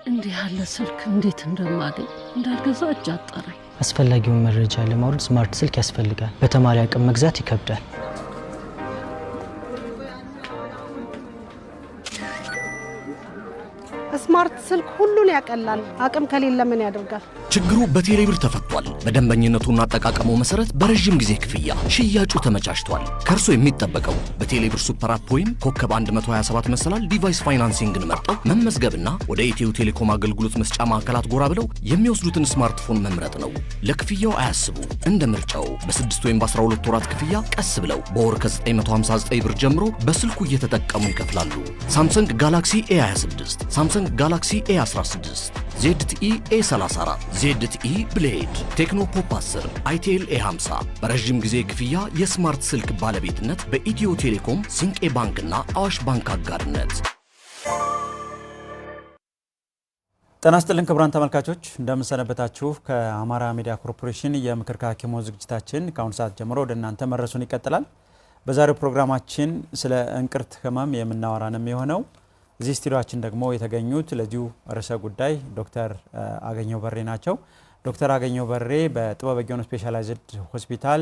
እንዲህ ያለ ስልክ እንዴት እንደማገኝ እንዳልገዛ አጣጣረኝ። አስፈላጊውን መረጃ ለማውረድ ስማርት ስልክ ያስፈልጋል። በተማሪ አቅም መግዛት ይከብዳል። ስማርት ስልክ ሁሉን ያቀላል። አቅም ከሌለ ምን ያደርጋል? ችግሩ በቴሌብር ተፈቷል። በደንበኝነቱና አጠቃቀሙ መሰረት በረጅም ጊዜ ክፍያ ሽያጩ ተመቻችቷል። ከርሶ የሚጠበቀው በቴሌብር ሱፐር አፕ ወይም ኮከብ 127 መሰላል ዲቫይስ ፋይናንሲንግን መርጠው መመዝገብና ወደ ኢትዮ ቴሌኮም አገልግሎት መስጫ ማዕከላት ጎራ ብለው የሚወስዱትን ስማርትፎን መምረጥ ነው። ለክፍያው አያስቡ። እንደ ምርጫው በ6 ወይም በ12 ወራት ክፍያ ቀስ ብለው በወር ከ959 ብር ጀምሮ በስልኩ እየተጠቀሙ ይከፍላሉ። ሳምሰንግ ጋላክሲ A26፣ ሳምሰንግ ጋላክሲ A16፣ ZTE A34፣ ZTE ብሌድ፣ ቴክኖ ፖፕ 10፣ አይቴል A50 በረጅም ጊዜ ክፍያ የስማርት ስልክ ባለቤትነት በኢትዮ ቴሌኮም፣ ሲንቄ ባንክና አዋሽ ባንክ አጋርነት። ጤና ይስጥልን ክቡራን ተመልካቾች እንደምን ሰነበታችሁ። ከአማራ ሚዲያ ኮርፖሬሽን የምክር ከሐኪሞች ዝግጅታችን ከአሁን ሰዓት ጀምሮ ወደ እናንተ መድረሱን ይቀጥላል። በዛሬው ፕሮግራማችን ስለ እንቅርት ህመም የምናወራንም የሆነው እዚህ ስቱዲዮአችን ደግሞ የተገኙት ለዚሁ ርዕሰ ጉዳይ ዶክተር አገኘው በሬ ናቸው። ዶክተር አገኘው በሬ በጥበበ ግዮን ስፔሻላይዝድ ሆስፒታል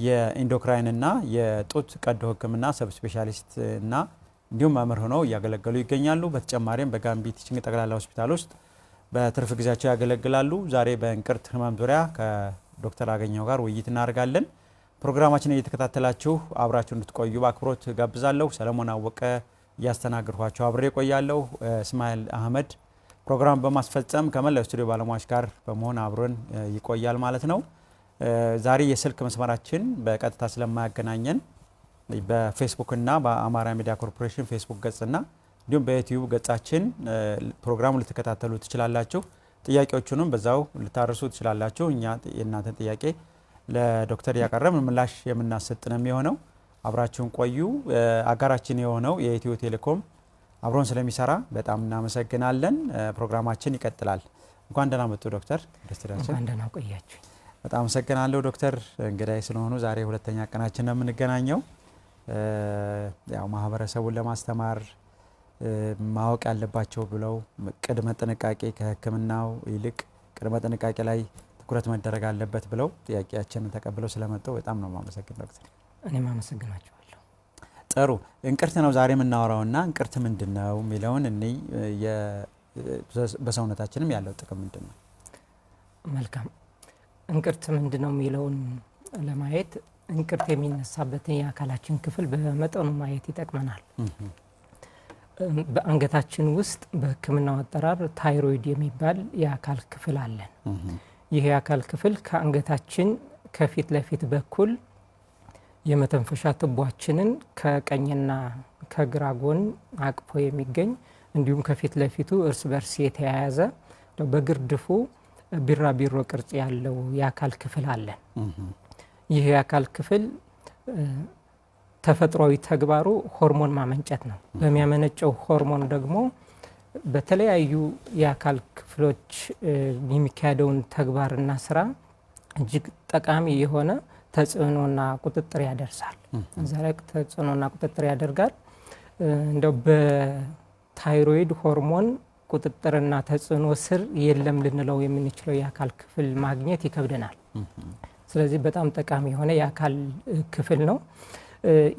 የኢንዶክራይን እና የጡት ቀዶ ህክምና ሰብ ስፔሻሊስት እና እንዲሁም መምህር ሆነው እያገለገሉ ይገኛሉ። በተጨማሪም በጋምቢ ቲችንግ ጠቅላላ ሆስፒታል ውስጥ በትርፍ ጊዜያቸው ያገለግላሉ። ዛሬ በእንቅርት ህመም ዙሪያ ከዶክተር አገኘው ጋር ውይይት እናደርጋለን። ፕሮግራማችንን እየተከታተላችሁ አብራችሁ እንድትቆዩ በአክብሮት ጋብዛለሁ። ሰለሞን አወቀ ያስተናግርኳቸው አብሬ ቆያለሁ። እስማኤል አህመድ ፕሮግራም በማስፈጸም ከመላው ስቱዲዮ ባለሙያዎች ጋር በመሆን አብሮን ይቆያል ማለት ነው። ዛሬ የስልክ መስመራችን በቀጥታ ስለማያገናኘን በፌስቡክ እና በአማራ ሚዲያ ኮርፖሬሽን ፌስቡክ ገጽና እንዲሁም በዩቲዩብ ገጻችን ፕሮግራሙን ልትከታተሉ ትችላላችሁ። ጥያቄዎቹንም በዛው ልታርሱ ትችላላችሁ። እኛ የእናንተን ጥያቄ ለዶክተር ያቀረብን ምላሽ የምናሰጥ ነው የሚሆነው። አብራችሁን ቆዩ። አጋራችን የሆነው የኢትዮ ቴሌኮም አብሮን ስለሚሰራ በጣም እናመሰግናለን። ፕሮግራማችን ይቀጥላል። እንኳን ደህና መጡ ዶክተር። እንኳን ደህና ቆያችሁ። በጣም አመሰግናለሁ ዶክተር። እንግዳይ ስለሆኑ ዛሬ ሁለተኛ ቀናችን ነው የምንገናኘው። ያው ማህበረሰቡን ለማስተማር ማወቅ ያለባቸው ብለው ቅድመ ጥንቃቄ ከህክምናው ይልቅ ቅድመ ጥንቃቄ ላይ ትኩረት መደረግ አለበት ብለው ጥያቄያችንን ተቀብለው ስለመጡ በጣም ነው የማመሰግነው ዶክተር። እኔም አመሰግናችኋለሁ። ጥሩ እንቅርት ነው ዛሬ የምናወራውና እንቅርት ምንድነው የሚለውን እኔ በሰውነታችንም ያለው ጥቅም ምንድነው? መልካም። እንቅርት ምንድነው የሚለውን ለማየት እንቅርት የሚነሳበትን የአካላችን ክፍል በመጠኑ ማየት ይጠቅመናል። በአንገታችን ውስጥ በህክምናው አጠራር ታይሮይድ የሚባል የአካል ክፍል አለን። ይህ የአካል ክፍል ከአንገታችን ከፊት ለፊት በኩል የመተንፈሻ ቱቦአችንን ከቀኝና ከግራ ጎን አቅፎ የሚገኝ እንዲሁም ከፊት ለፊቱ እርስ በርስ የተያያዘ በግርድፉ ቢራቢሮ ቅርጽ ያለው የአካል ክፍል አለን። ይህ የአካል ክፍል ተፈጥሯዊ ተግባሩ ሆርሞን ማመንጨት ነው። በሚያመነጨው ሆርሞን ደግሞ በተለያዩ የአካል ክፍሎች የሚካሄደውን ተግባርና ስራ እጅግ ጠቃሚ የሆነ ተጽዕኖና ቁጥጥር ያደርሳል። ዘላቂ ተጽዕኖና ቁጥጥር ያደርጋል። እንደው በታይሮይድ ሆርሞን ቁጥጥርና ተጽዕኖ ስር የለም ልንለው የምንችለው የአካል ክፍል ማግኘት ይከብደናል። ስለዚህ በጣም ጠቃሚ የሆነ የአካል ክፍል ነው።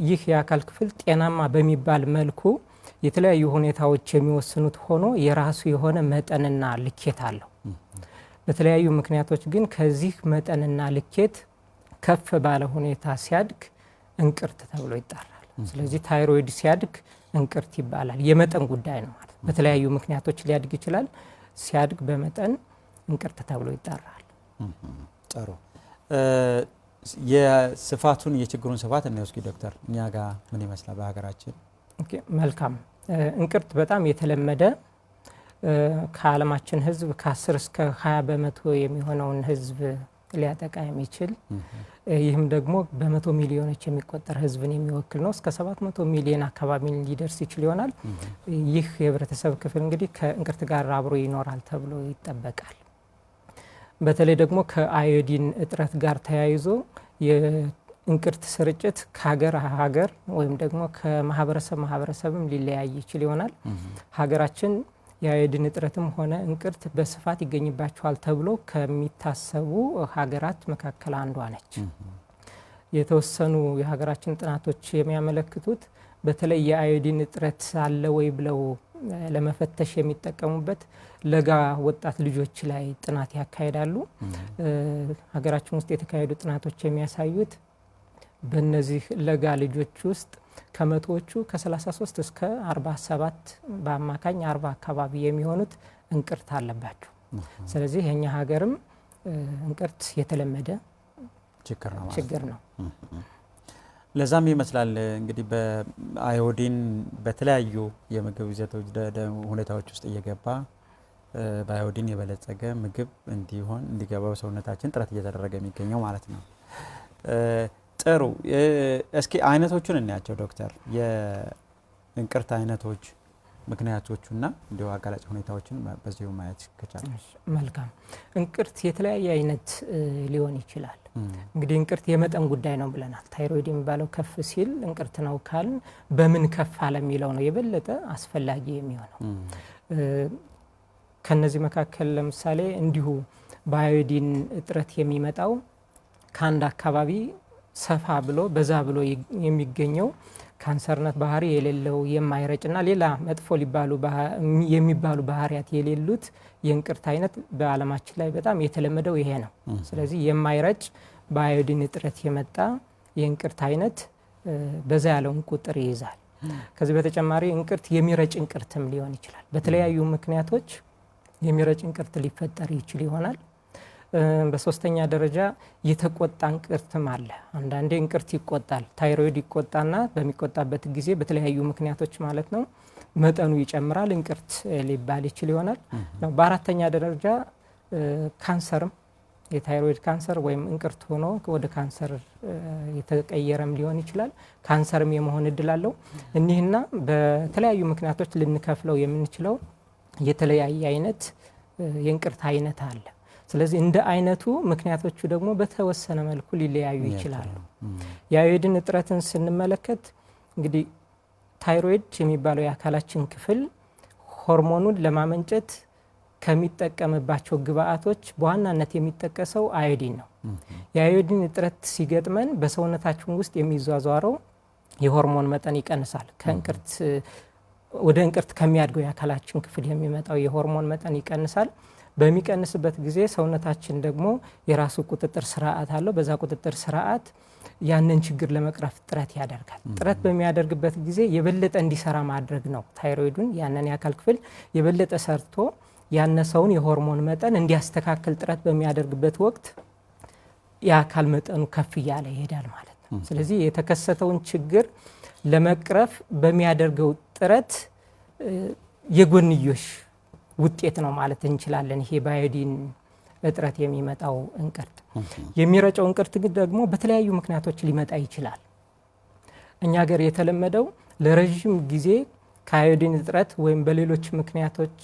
ይህ የአካል ክፍል ጤናማ በሚባል መልኩ የተለያዩ ሁኔታዎች የሚወስኑት ሆኖ የራሱ የሆነ መጠንና ልኬት አለው። በተለያዩ ምክንያቶች ግን ከዚህ መጠንና ልኬት ከፍ ባለ ሁኔታ ሲያድግ እንቅርት ተብሎ ይጠራል። ስለዚህ ታይሮይድ ሲያድግ እንቅርት ይባላል። የመጠን ጉዳይ ነው ማለት። በተለያዩ ምክንያቶች ሊያድግ ይችላል። ሲያድግ በመጠን እንቅርት ተብሎ ይጠራል። ጥሩ። የስፋቱን የችግሩን ስፋት እንወስድ ዶክተር። እኛ ጋር ምን ይመስላል በሀገራችን? መልካም። እንቅርት በጣም የተለመደ ከዓለማችን ህዝብ ከ10 እስከ 20 በመቶ የሚሆነውን ህዝብ ሊያጠቃ የሚችል ይህም ደግሞ በመቶ ሚሊዮኖች የሚቆጠር ህዝብን የሚወክል ነው። እስከ 700 ሚሊዮን አካባቢ ሊደርስ ይችል ይሆናል። ይህ የህብረተሰብ ክፍል እንግዲህ ከእንቅርት ጋር አብሮ ይኖራል ተብሎ ይጠበቃል። በተለይ ደግሞ ከአዮዲን እጥረት ጋር ተያይዞ የእንቅርት ስርጭት ከሀገር ሀገር ወይም ደግሞ ከማህበረሰብ ማህበረሰብም ሊለያይ ይችል ይሆናል። ሀገራችን የአዮዲን እጥረትም ሆነ እንቅርት በስፋት ይገኝባቸዋል ተብሎ ከሚታሰቡ ሀገራት መካከል አንዷ ነች። የተወሰኑ የሀገራችን ጥናቶች የሚያመለክቱት በተለይ የአዮዲን እጥረት አለ ወይ ብለው ለመፈተሽ የሚጠቀሙበት ለጋ ወጣት ልጆች ላይ ጥናት ያካሂዳሉ። ሀገራችን ውስጥ የተካሄዱ ጥናቶች የሚያሳዩት በእነዚህ ለጋ ልጆች ውስጥ ከመቶዎቹ ከ33 እስከ 47 በአማካኝ 40 አካባቢ የሚሆኑት እንቅርት አለባቸው። ስለዚህ የኛ ሀገርም እንቅርት የተለመደ ችግር ነው። ለዛም ይመስላል እንግዲህ በአዮዲን በተለያዩ የምግብ ይዘቶች ሁኔታዎች ውስጥ እየገባ በአዮዲን የበለጸገ ምግብ እንዲገባ በሰውነታችን ጥረት እየተደረገ የሚገኘው ማለት ነው። ጥሩ፣ እስኪ አይነቶቹን እናያቸው ዶክተር። የእንቅርት አይነቶች ምክንያቶቹና እንዲሁ አጋላጭ ሁኔታዎችን በዚሁ ማየት ከቻለ መልካም። እንቅርት የተለያየ አይነት ሊሆን ይችላል። እንግዲህ እንቅርት የመጠን ጉዳይ ነው ብለናል። ታይሮይድ የሚባለው ከፍ ሲል እንቅርት ነው ካልን በምን ከፍ አለ የሚለው ነው የበለጠ አስፈላጊ የሚሆነው። ከነዚህ መካከል ለምሳሌ እንዲሁ በአዮዲን እጥረት የሚመጣው ከአንድ አካባቢ ሰፋ ብሎ በዛ ብሎ የሚገኘው ካንሰርነት ባህሪ የሌለው የማይረጭና ሌላ መጥፎ የሚባሉ ባህሪያት የሌሉት የእንቅርት አይነት በዓለማችን ላይ በጣም የተለመደው ይሄ ነው። ስለዚህ የማይረጭ በአዮዲን እጥረት የመጣ የእንቅርት አይነት በዛ ያለውን ቁጥር ይይዛል። ከዚህ በተጨማሪ እንቅርት የሚረጭ እንቅርትም ሊሆን ይችላል። በተለያዩ ምክንያቶች የሚረጭ እንቅርት ሊፈጠር ይችል ይሆናል። በሶስተኛ ደረጃ የተቆጣ እንቅርትም አለ። አንዳንዴ እንቅርት ይቆጣል። ታይሮይድ ይቆጣና በሚቆጣበት ጊዜ በተለያዩ ምክንያቶች ማለት ነው መጠኑ ይጨምራል፣ እንቅርት ሊባል ይችል ይሆናል። በአራተኛ ደረጃ ካንሰርም የታይሮይድ ካንሰር ወይም እንቅርት ሆኖ ወደ ካንሰር የተቀየረም ሊሆን ይችላል። ካንሰርም የመሆን እድል አለው። እኒህና በተለያዩ ምክንያቶች ልንከፍለው የምንችለው የተለያየ አይነት የእንቅርት አይነት አለ። ስለዚህ እንደ አይነቱ ምክንያቶቹ ደግሞ በተወሰነ መልኩ ሊለያዩ ይችላሉ። የአዮዲን እጥረትን ስንመለከት እንግዲህ ታይሮይድ የሚባለው የአካላችን ክፍል ሆርሞኑን ለማመንጨት ከሚጠቀምባቸው ግብአቶች በዋናነት የሚጠቀሰው አዮዲን ነው። የአዮዲን እጥረት ሲገጥመን በሰውነታችን ውስጥ የሚዟዟረው የሆርሞን መጠን ይቀንሳል። ከእንቅርት ወደ እንቅርት ከሚያድገው የአካላችን ክፍል የሚመጣው የሆርሞን መጠን ይቀንሳል። በሚቀንስበት ጊዜ ሰውነታችን ደግሞ የራሱ ቁጥጥር ስርዓት አለው። በዛ ቁጥጥር ስርዓት ያንን ችግር ለመቅረፍ ጥረት ያደርጋል። ጥረት በሚያደርግበት ጊዜ የበለጠ እንዲሰራ ማድረግ ነው። ታይሮይዱን ያንን የአካል ክፍል የበለጠ ሰርቶ ያነሰውን የሆርሞን መጠን እንዲያስተካክል ጥረት በሚያደርግበት ወቅት የአካል መጠኑ ከፍ እያለ ይሄዳል ማለት ነው። ስለዚህ የተከሰተውን ችግር ለመቅረፍ በሚያደርገው ጥረት የጎንዮሽ ውጤት ነው ማለት እንችላለን። ይሄ በአዮዲን እጥረት የሚመጣው እንቅርት። የሚረጨው እንቅርት ግን ደግሞ በተለያዩ ምክንያቶች ሊመጣ ይችላል። እኛ ሀገር የተለመደው ለረጅም ጊዜ ከአዮዲን እጥረት ወይም በሌሎች ምክንያቶች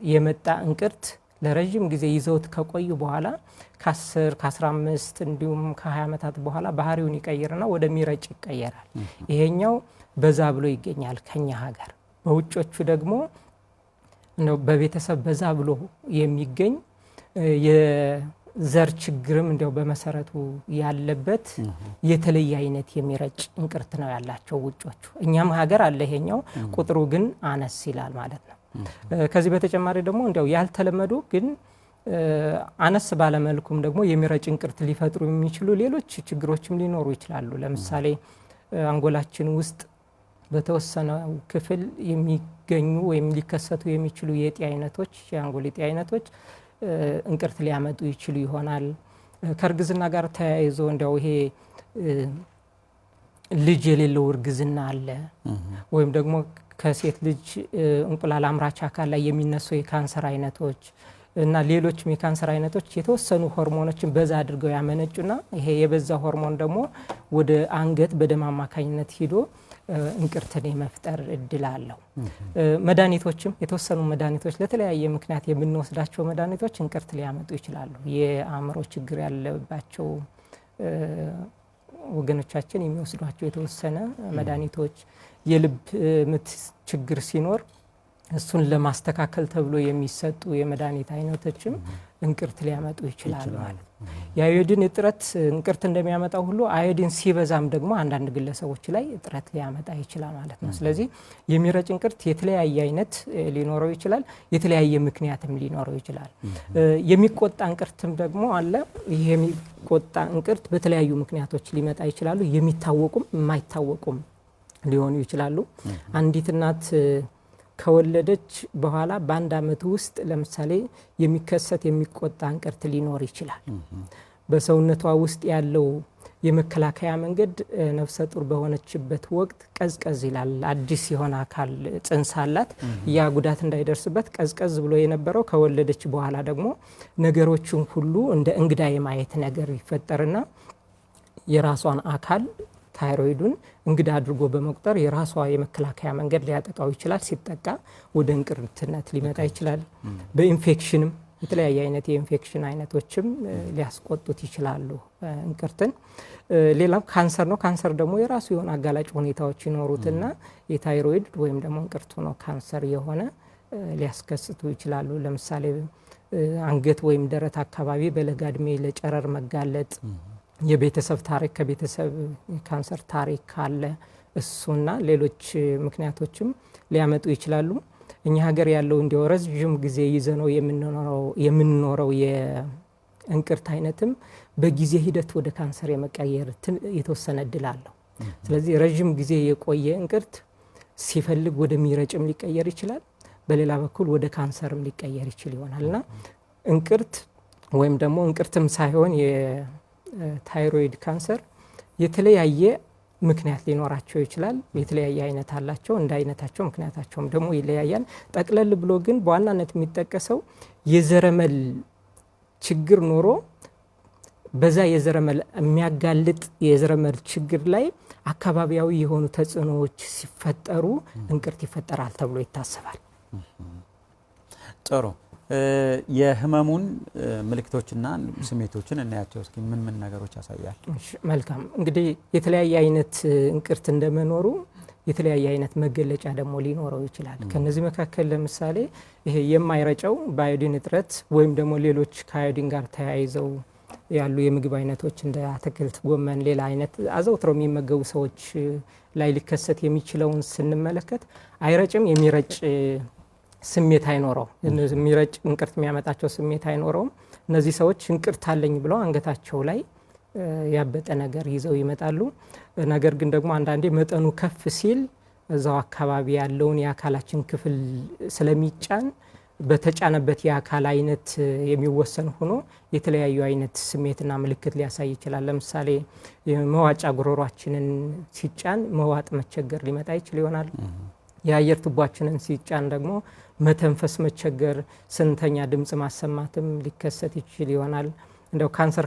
የመጣ እንቅርት ለረጅም ጊዜ ይዘውት ከቆዩ በኋላ ከ10 ከ15 እንዲሁም ከ20 ዓመታት በኋላ ባህሪውን ይቀይርና ወደሚረጭ ይቀየራል። ይሄኛው በዛ ብሎ ይገኛል ከኛ ሀገር። በውጮቹ ደግሞ በቤተሰብ በዛ ብሎ የሚገኝ የዘር ችግርም እንዲያው በመሰረቱ ያለበት የተለየ አይነት የሚረጭ እንቅርት ነው ያላቸው ውጮቹ። እኛም ሀገር አለ ይሄኛው፣ ቁጥሩ ግን አነስ ይላል ማለት ነው። ከዚህ በተጨማሪ ደግሞ እንዲያው ያልተለመዱ ግን አነስ ባለመልኩም ደግሞ የሚረጭ እንቅርት ሊፈጥሩ የሚችሉ ሌሎች ችግሮችም ሊኖሩ ይችላሉ። ለምሳሌ አንጎላችን ውስጥ በተወሰነ ክፍል የሚገኙ ወይም ሊከሰቱ የሚችሉ የእጢ አይነቶች፣ የአንጎል እጢ አይነቶች እንቅርት ሊያመጡ ይችሉ ይሆናል። ከእርግዝና ጋር ተያይዞ እንዲያው ይሄ ልጅ የሌለው እርግዝና አለ። ወይም ደግሞ ከሴት ልጅ እንቁላል አምራች አካል ላይ የሚነሱ የካንሰር አይነቶች እና ሌሎችም የካንሰር አይነቶች የተወሰኑ ሆርሞኖችን በዛ አድርገው ያመነጩና ይሄ የበዛ ሆርሞን ደግሞ ወደ አንገት በደም አማካኝነት ሂዶ እንቅርትን የመፍጠር እድል አለው። መድኃኒቶችም የተወሰኑ መድኃኒቶች ለተለያየ ምክንያት የምንወስዳቸው መድኃኒቶች እንቅርት ሊያመጡ ይችላሉ። የአእምሮ ችግር ያለባቸው ወገኖቻችን የሚወስዷቸው የተወሰነ መድኃኒቶች፣ የልብ ምት ችግር ሲኖር እሱን ለማስተካከል ተብሎ የሚሰጡ የመድኃኒት አይነቶችም እንቅርት ሊያመጡ ይችላሉ ማለት ነው። የአዮዲን እጥረት እንቅርት እንደሚያመጣው ሁሉ አዮዲን ሲበዛም ደግሞ አንዳንድ ግለሰቦች ላይ እጥረት ሊያመጣ ይችላል ማለት ነው። ስለዚህ የሚረጭ እንቅርት የተለያየ አይነት ሊኖረው ይችላል፣ የተለያየ ምክንያትም ሊኖረው ይችላል። የሚቆጣ እንቅርትም ደግሞ አለ። ይሄ የሚቆጣ እንቅርት በተለያዩ ምክንያቶች ሊመጣ ይችላሉ። የሚታወቁም የማይታወቁም ሊሆኑ ይችላሉ። አንዲት እናት ከወለደች በኋላ በአንድ አመት ውስጥ ለምሳሌ የሚከሰት የሚቆጣ እንቅርት ሊኖር ይችላል። በሰውነቷ ውስጥ ያለው የመከላከያ መንገድ ነፍሰ ጡር በሆነችበት ወቅት ቀዝቀዝ ይላል። አዲስ የሆነ አካል ጽንስ አላት። ያ ጉዳት እንዳይደርስበት ቀዝቀዝ ብሎ የነበረው ከወለደች በኋላ ደግሞ ነገሮችን ሁሉ እንደ እንግዳ የማየት ነገር ይፈጠርና የራሷን አካል ታይሮይዱን እንግዳ አድርጎ በመቁጠር የራሷ የመከላከያ መንገድ ሊያጠቃው ይችላል። ሲጠቃ ወደ እንቅርትነት ሊመጣ ይችላል። በኢንፌክሽንም የተለያየ አይነት የኢንፌክሽን አይነቶችም ሊያስቆጡት ይችላሉ እንቅርትን። ሌላው ካንሰር ነው። ካንሰር ደግሞ የራሱ የሆነ አጋላጭ ሁኔታዎች ይኖሩትና የታይሮይድ ወይም ደግሞ እንቅርቱ ነው ካንሰር የሆነ ሊያስከስቱ ይችላሉ። ለምሳሌ አንገት ወይም ደረት አካባቢ በለጋ እድሜ ለጨረር መጋለጥ፣ የቤተሰብ ታሪክ ከቤተሰብ ካንሰር ታሪክ ካለ እሱና ሌሎች ምክንያቶችም ሊያመጡ ይችላሉ። እኛ ሀገር ያለው እንዲያው ረጅም ጊዜ ይዘነው የምንኖረው የእንቅርት አይነትም በጊዜ ሂደት ወደ ካንሰር የመቀየር የተወሰነ እድል አለው። ስለዚህ ረጅም ጊዜ የቆየ እንቅርት ሲፈልግ ወደሚረጭም ሊቀየር ይችላል፣ በሌላ በኩል ወደ ካንሰርም ሊቀየር ይችል ይሆናልና እንቅርት ወይም ደግሞ እንቅርትም ሳይሆን ታይሮይድ ካንሰር የተለያየ ምክንያት ሊኖራቸው ይችላል። የተለያየ አይነት አላቸው። እንደ አይነታቸው ምክንያታቸውም ደግሞ ይለያያል። ጠቅለል ብሎ ግን በዋናነት የሚጠቀሰው የዘረመል ችግር ኖሮ በዛ የዘረመል የሚያጋልጥ የዘረመል ችግር ላይ አካባቢያዊ የሆኑ ተጽዕኖዎች ሲፈጠሩ እንቅርት ይፈጠራል ተብሎ ይታሰባል። ጥሩ። የህመሙን ምልክቶችና ስሜቶችን እናያቸው እስኪ። ምን ምን ነገሮች ያሳያል? መልካም። እንግዲህ የተለያየ አይነት እንቅርት እንደመኖሩ የተለያየ አይነት መገለጫ ደግሞ ሊኖረው ይችላል። ከነዚህ መካከል ለምሳሌ ይሄ የማይረጨው በአዮዲን እጥረት ወይም ደግሞ ሌሎች ከአዮዲን ጋር ተያይዘው ያሉ የምግብ አይነቶች እንደ አትክልት፣ ጎመን፣ ሌላ አይነት አዘውትረው የሚመገቡ ሰዎች ላይ ሊከሰት የሚችለውን ስንመለከት አይረጭም፣ የሚረጭ ስሜት አይኖረው። የሚረጭ እንቅርት የሚያመጣቸው ስሜት አይኖረውም። እነዚህ ሰዎች እንቅርት አለኝ ብለው አንገታቸው ላይ ያበጠ ነገር ይዘው ይመጣሉ። ነገር ግን ደግሞ አንዳንዴ መጠኑ ከፍ ሲል እዛው አካባቢ ያለውን የአካላችን ክፍል ስለሚጫን በተጫነበት የአካል አይነት የሚወሰን ሆኖ የተለያዩ አይነት ስሜትና ምልክት ሊያሳይ ይችላል። ለምሳሌ የመዋጫ ጉሮሯችንን ሲጫን መዋጥ መቸገር ሊመጣ ይችል ይሆናል። የአየር ቱቧችንን ሲጫን ደግሞ መተንፈስ መቸገር፣ ስንተኛ ድምጽ ማሰማትም ሊከሰት ይችል ይሆናል። እንደው ካንሰር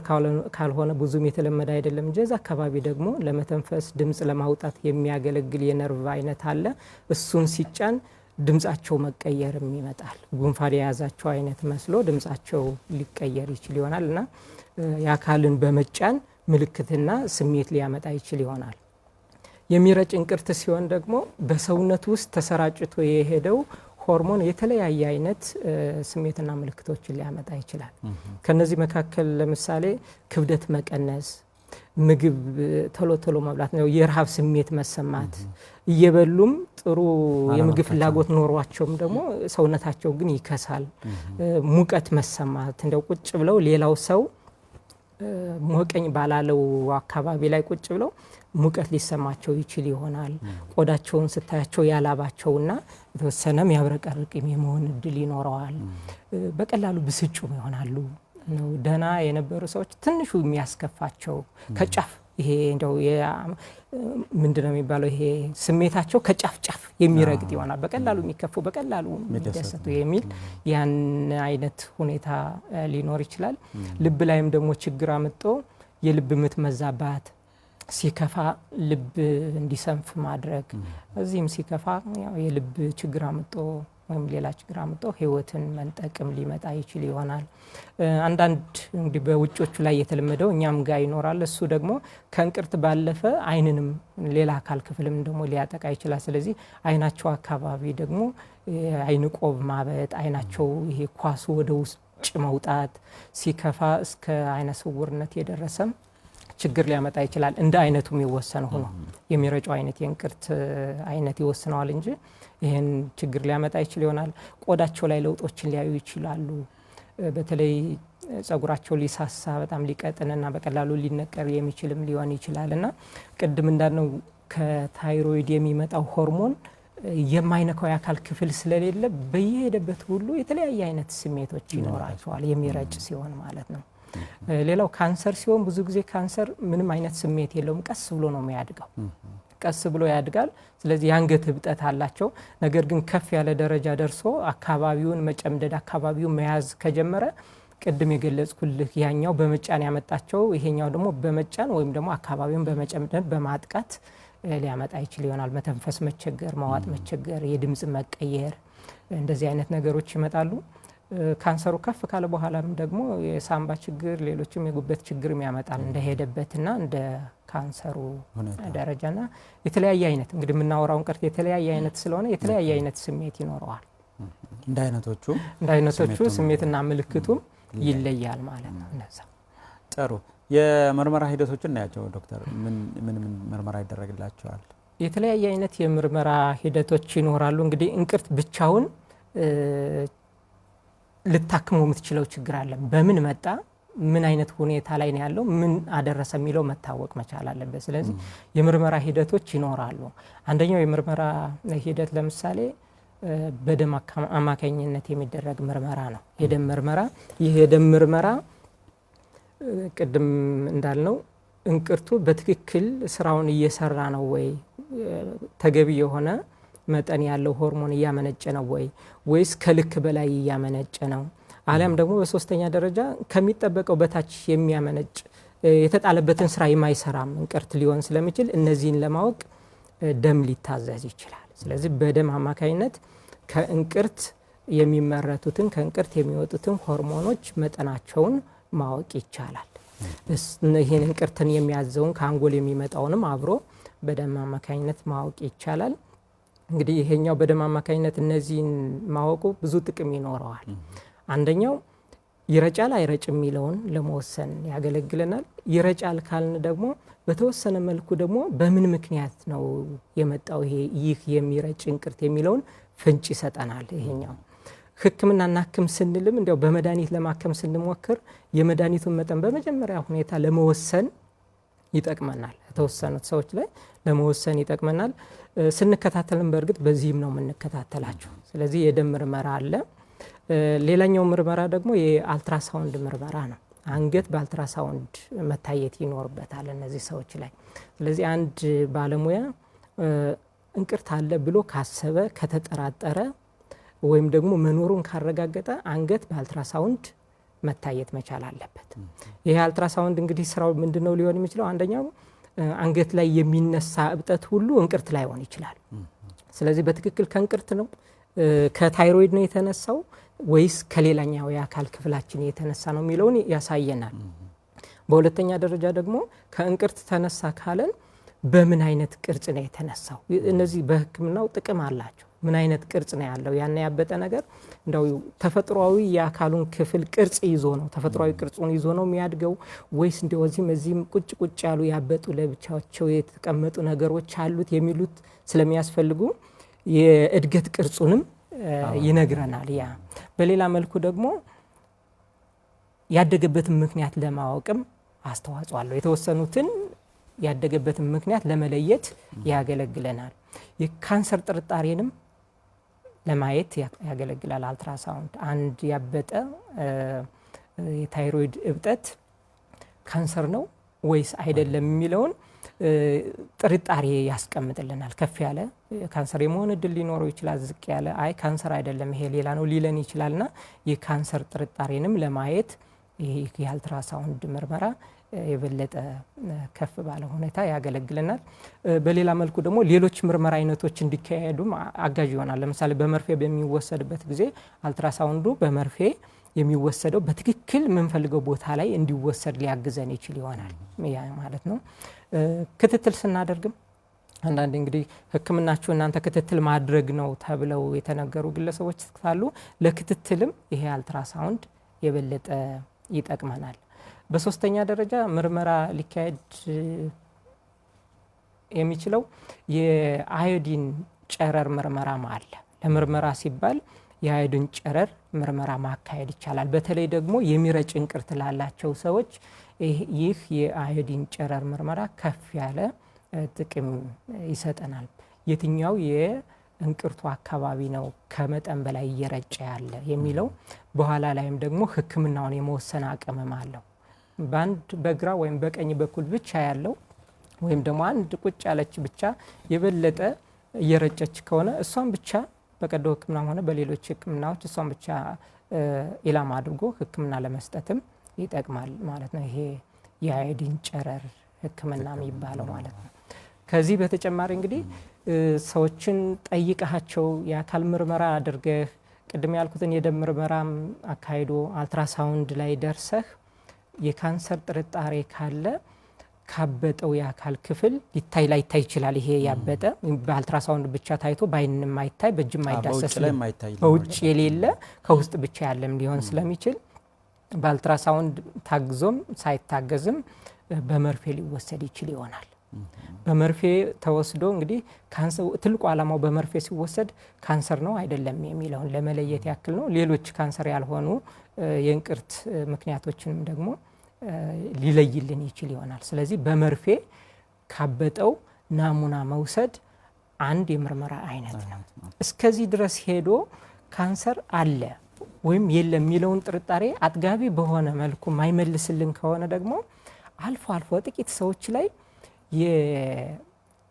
ካልሆነ ብዙም የተለመደ አይደለም እንጂ እዛ አካባቢ ደግሞ ለመተንፈስ ድምጽ ለማውጣት የሚያገለግል የነርቭ አይነት አለ። እሱን ሲጫን ድምጻቸው መቀየርም ይመጣል። ጉንፋን የያዛቸው አይነት መስሎ ድምጻቸው ሊቀየር ይችል ይሆናል እና የአካልን በመጫን ምልክትና ስሜት ሊያመጣ ይችል ይሆናል። የሚረጭ እንቅርት ሲሆን ደግሞ በሰውነት ውስጥ ተሰራጭቶ የሄደው ሆርሞን የተለያየ አይነት ስሜትና ምልክቶችን ሊያመጣ ይችላል። ከነዚህ መካከል ለምሳሌ ክብደት መቀነስ፣ ምግብ ቶሎ ቶሎ መብላት ነው፣ የረሃብ ስሜት መሰማት፣ እየበሉም ጥሩ የምግብ ፍላጎት ኖሯቸውም ደግሞ ሰውነታቸው ግን ይከሳል፣ ሙቀት መሰማት፣ እንደው ቁጭ ብለው ሌላው ሰው ሞቀኝ ባላለው አካባቢ ላይ ቁጭ ብለው ሙቀት ሊሰማቸው ይችል ይሆናል። ቆዳቸውን ስታያቸው ያላባቸውና የተወሰነም ያብረቀርቅም የመሆን እድል ይኖረዋል። በቀላሉ ብስጩም ይሆናሉ። ደህና የነበሩ ሰዎች ትንሹ የሚያስከፋቸው ከጫፍ ይሄ እንደው ምንድነው የሚባለው ይሄ ስሜታቸው ከጫፍ ጫፍ የሚረግጥ ይሆናል። በቀላሉ የሚከፉ በቀላሉ የሚደሰቱ የሚል ያን አይነት ሁኔታ ሊኖር ይችላል። ልብ ላይም ደግሞ ችግር አምጦ የልብ ምት መዛባት፣ ሲከፋ ልብ እንዲሰንፍ ማድረግ፣ እዚህም ሲከፋ የልብ ችግር አምጦ ወይም ሌላ ችግር አምጥቶ ህይወትን መንጠቅም ሊመጣ ይችል ይሆናል። አንዳንድ እንግዲህ በውጮቹ ላይ የተለመደው እኛም ጋር ይኖራል። እሱ ደግሞ ከእንቅርት ባለፈ አይንንም ሌላ አካል ክፍልም ደግሞ ሊያጠቃ ይችላል። ስለዚህ አይናቸው አካባቢ ደግሞ አይን ቆብ ማበጥ፣ አይናቸው ይሄ ኳሱ ወደ ውስጥ መውጣት፣ ሲከፋ እስከ አይነ ስውርነት የደረሰም ችግር ሊያመጣ ይችላል። እንደ አይነቱ የሚወሰን ሆኖ የሚረጨው አይነት የእንቅርት አይነት ይወስነዋል እንጂ ይሄን ችግር ሊያመጣ ይችል ይሆናል። ቆዳቸው ላይ ለውጦችን ሊያዩ ይችላሉ። በተለይ ጸጉራቸው ሊሳሳ በጣም ሊቀጥንና በቀላሉ ሊነቀር የሚችልም ሊሆን ይችላልና ቅድም እንዳልነው ከታይሮይድ የሚመጣው ሆርሞን የማይነካው የአካል ክፍል ስለሌለ በየሄደበት ሁሉ የተለያየ አይነት ስሜቶች ይኖራቸዋል የሚረጭ ሲሆን ማለት ነው። ሌላው ካንሰር ሲሆን ብዙ ጊዜ ካንሰር ምንም አይነት ስሜት የለውም። ቀስ ብሎ ነው የሚያድገው። ቀስ ብሎ ያድጋል። ስለዚህ የአንገት እብጠት አላቸው። ነገር ግን ከፍ ያለ ደረጃ ደርሶ አካባቢውን መጨምደድ፣ አካባቢውን መያዝ ከጀመረ ቅድም የገለጽኩልህ ያኛው በመጫን ያመጣቸው፣ ይሄኛው ደግሞ በመጫን ወይም ደግሞ አካባቢውን በመጨምደድ በማጥቃት ሊያመጣ ይችል ይሆናል። መተንፈስ መቸገር፣ መዋጥ መቸገር፣ የድምጽ መቀየር፣ እንደዚህ አይነት ነገሮች ይመጣሉ። ካንሰሩ ከፍ ካለ በኋላም ደግሞ የሳምባ ችግር፣ ሌሎችም የጉበት ችግርም ያመጣል እንደሄደበትና እንደ ካንሰሩ ደረጃና የተለያየ አይነት እንግዲህ የምናወራውን ቀርት የተለያየ አይነት ስለሆነ የተለያየ አይነት ስሜት ይኖረዋል። እንደ አይነቶቹ ስሜትና ምልክቱም ይለያል ማለት ነው። እንደዛ ጥሩ። የምርመራ ሂደቶችን እናያቸው ዶክተር። ምን ምርመራ ይደረግላቸዋል? የተለያየ አይነት የምርመራ ሂደቶች ይኖራሉ። እንግዲህ እንቅርት ብቻውን ልታክመው የምትችለው ችግር አለ። በምን መጣ፣ ምን አይነት ሁኔታ ላይ ነው ያለው፣ ምን አደረሰ የሚለው መታወቅ መቻል አለበት። ስለዚህ የምርመራ ሂደቶች ይኖራሉ። አንደኛው የምርመራ ሂደት ለምሳሌ በደም አማካኝነት የሚደረግ ምርመራ ነው። የደም ምርመራ። ይህ የደም ምርመራ ቅድም እንዳልነው እንቅርቱ በትክክል ስራውን እየሰራ ነው ወይ፣ ተገቢ የሆነ መጠን ያለው ሆርሞን እያመነጨ ነው ወይስ ከልክ በላይ እያመነጨ ነው፣ አሊያም ደግሞ በሶስተኛ ደረጃ ከሚጠበቀው በታች የሚያመነጭ የተጣለበትን ስራ የማይሰራም እንቅርት ሊሆን ስለሚችል እነዚህን ለማወቅ ደም ሊታዘዝ ይችላል። ስለዚህ በደም አማካኝነት ከእንቅርት የሚመረቱትን ከእንቅርት የሚወጡትን ሆርሞኖች መጠናቸውን ማወቅ ይቻላል። ይህን እንቅርትን የሚያዘውን ከአንጎል የሚመጣውንም አብሮ በደም አማካኝነት ማወቅ ይቻላል። እንግዲህ ይሄኛው በደም አማካኝነት እነዚህን ማወቁ ብዙ ጥቅም ይኖረዋል። አንደኛው ይረጫል አይረጭ የሚለውን ለመወሰን ያገለግለናል። ይረጫል ካልን ደግሞ በተወሰነ መልኩ ደግሞ በምን ምክንያት ነው የመጣው ይህ የሚረጭ እንቅርት የሚለውን ፍንጭ ይሰጠናል። ይሄኛው ሕክምና እናክም ስንልም እንዲያው በመድኃኒት ለማከም ስንሞክር የመድኃኒቱን መጠን በመጀመሪያ ሁኔታ ለመወሰን ይጠቅመናል። የተወሰኑት ሰዎች ላይ ለመወሰን ይጠቅመናል። ስንከታተልም በእርግጥ በዚህም ነው የምንከታተላቸው። ስለዚህ የደም ምርመራ አለ። ሌላኛው ምርመራ ደግሞ የአልትራሳውንድ ምርመራ ነው። አንገት በአልትራሳውንድ መታየት ይኖርበታል እነዚህ ሰዎች ላይ። ስለዚህ አንድ ባለሙያ እንቅርት አለ ብሎ ካሰበ ከተጠራጠረ ወይም ደግሞ መኖሩን ካረጋገጠ አንገት በአልትራሳውንድ መታየት መቻል አለበት። ይሄ አልትራሳውንድ እንግዲህ ስራው ምንድነው ሊሆን የሚችለው? አንደኛው አንገት ላይ የሚነሳ እብጠት ሁሉ እንቅርት ላይ ሆን ይችላል። ስለዚህ በትክክል ከእንቅርት ነው ከታይሮይድ ነው የተነሳው ወይስ ከሌላኛው የአካል ክፍላችን የተነሳ ነው የሚለውን ያሳየናል። በሁለተኛ ደረጃ ደግሞ ከእንቅርት ተነሳ ካለን በምን አይነት ቅርጽ ነው የተነሳው? እነዚህ በሕክምናው ጥቅም አላቸው። ምን አይነት ቅርጽ ነው ያለው? ያን ያበጠ ነገር እንደው ተፈጥሯዊ የአካሉን ክፍል ቅርጽ ይዞ ነው ተፈጥሯዊ ቅርጹን ይዞ ነው የሚያድገው ወይስ እንደዚህም እዚህም ቁጭ ቁጭ ያሉ ያበጡ ለብቻቸው የተቀመጡ ነገሮች አሉት የሚሉት ስለሚያስፈልጉ የእድገት ቅርጹንም ይነግረናል። ያ በሌላ መልኩ ደግሞ ያደገበትን ምክንያት ለማወቅም አስተዋጽኦ አለው። የተወሰኑትን ያደገበትን ምክንያት ለመለየት ያገለግለናል። የካንሰር ጥርጣሬንም ለማየት ያገለግላል አልትራሳውንድ። አንድ ያበጠ የታይሮይድ እብጠት ካንሰር ነው ወይስ አይደለም የሚለውን ጥርጣሬ ያስቀምጥልናል። ከፍ ያለ ካንሰር የመሆን እድል ሊኖረው ይችላል። ዝቅ ያለ አይ ካንሰር አይደለም ይሄ ሌላ ነው ሊለን ይችላልና የካንሰር ጥርጣሬንም ለማየት ይህ የአልትራሳውንድ ምርመራ የበለጠ ከፍ ባለ ሁኔታ ያገለግለናል። በሌላ መልኩ ደግሞ ሌሎች ምርመራ አይነቶች እንዲካሄዱ አጋዥ ይሆናል። ለምሳሌ በመርፌ በሚወሰድበት ጊዜ አልትራሳውንዱ በመርፌ የሚወሰደው በትክክል የምንፈልገው ቦታ ላይ እንዲወሰድ ሊያግዘን ይችል ይሆናል ያ ማለት ነው። ክትትል ስናደርግም አንዳንድ እንግዲህ ህክምናችሁ እናንተ ክትትል ማድረግ ነው ተብለው የተነገሩ ግለሰቦች ካሉ ለክትትልም ይሄ አልትራሳውንድ የበለጠ ይጠቅመናል። በሶስተኛ ደረጃ ምርመራ ሊካሄድ የሚችለው የአዮዲን ጨረር ምርመራም አለ። ለምርመራ ሲባል የአዮዲን ጨረር ምርመራ ማካሄድ ይቻላል። በተለይ ደግሞ የሚረጭ እንቅርት ላላቸው ሰዎች ይህ የአዮዲን ጨረር ምርመራ ከፍ ያለ ጥቅም ይሰጠናል። የትኛው የእንቅርቱ አካባቢ ነው ከመጠን በላይ እየረጨ ያለ የሚለው በኋላ ላይም ደግሞ ህክምናውን የመወሰን አቅምም አለው። በአንድ በግራ ወይም በቀኝ በኩል ብቻ ያለው ወይም ደግሞ አንድ ቁጭ ያለች ብቻ የበለጠ እየረጨች ከሆነ እሷን ብቻ በቀዶ ህክምና ሆነ በሌሎች ህክምናዎች እሷን ብቻ ኢላማ አድርጎ ህክምና ለመስጠትም ይጠቅማል ማለት ነው። ይሄ የአዮዲን ጨረር ህክምና የሚባለው ማለት ነው። ከዚህ በተጨማሪ እንግዲህ ሰዎችን ጠይቃቸው የአካል ምርመራ አድርገህ ቅድም ያልኩትን የደም ምርመራም አካሂዶ አልትራሳውንድ ላይ ደርሰህ የካንሰር ጥርጣሬ ካለ ካበጠው የአካል ክፍል ሊታይ ላይታይ ይችላል። ይሄ ያበጠ በአልትራሳውንድ ብቻ ታይቶ በአይን የማይታይ በእጅ የማይዳሰስ በውጭ የሌለ ከውስጥ ብቻ ያለም ሊሆን ስለሚችል በአልትራሳውንድ ታግዞም ሳይታገዝም በመርፌ ሊወሰድ ይችል ይሆናል። በመርፌ ተወስዶ እንግዲህ ካንሰር ትልቁ ዓላማው በመርፌ ሲወሰድ ካንሰር ነው አይደለም የሚለውን ለመለየት ያክል ነው። ሌሎች ካንሰር ያልሆኑ የእንቅርት ምክንያቶችንም ደግሞ ሊለይልን ይችል ይሆናል። ስለዚህ በመርፌ ካበጠው ናሙና መውሰድ አንድ የምርመራ አይነት ነው። እስከዚህ ድረስ ሄዶ ካንሰር አለ ወይም የለም የሚለውን ጥርጣሬ አጥጋቢ በሆነ መልኩ ማይመልስልን ከሆነ ደግሞ አልፎ አልፎ ጥቂት ሰዎች ላይ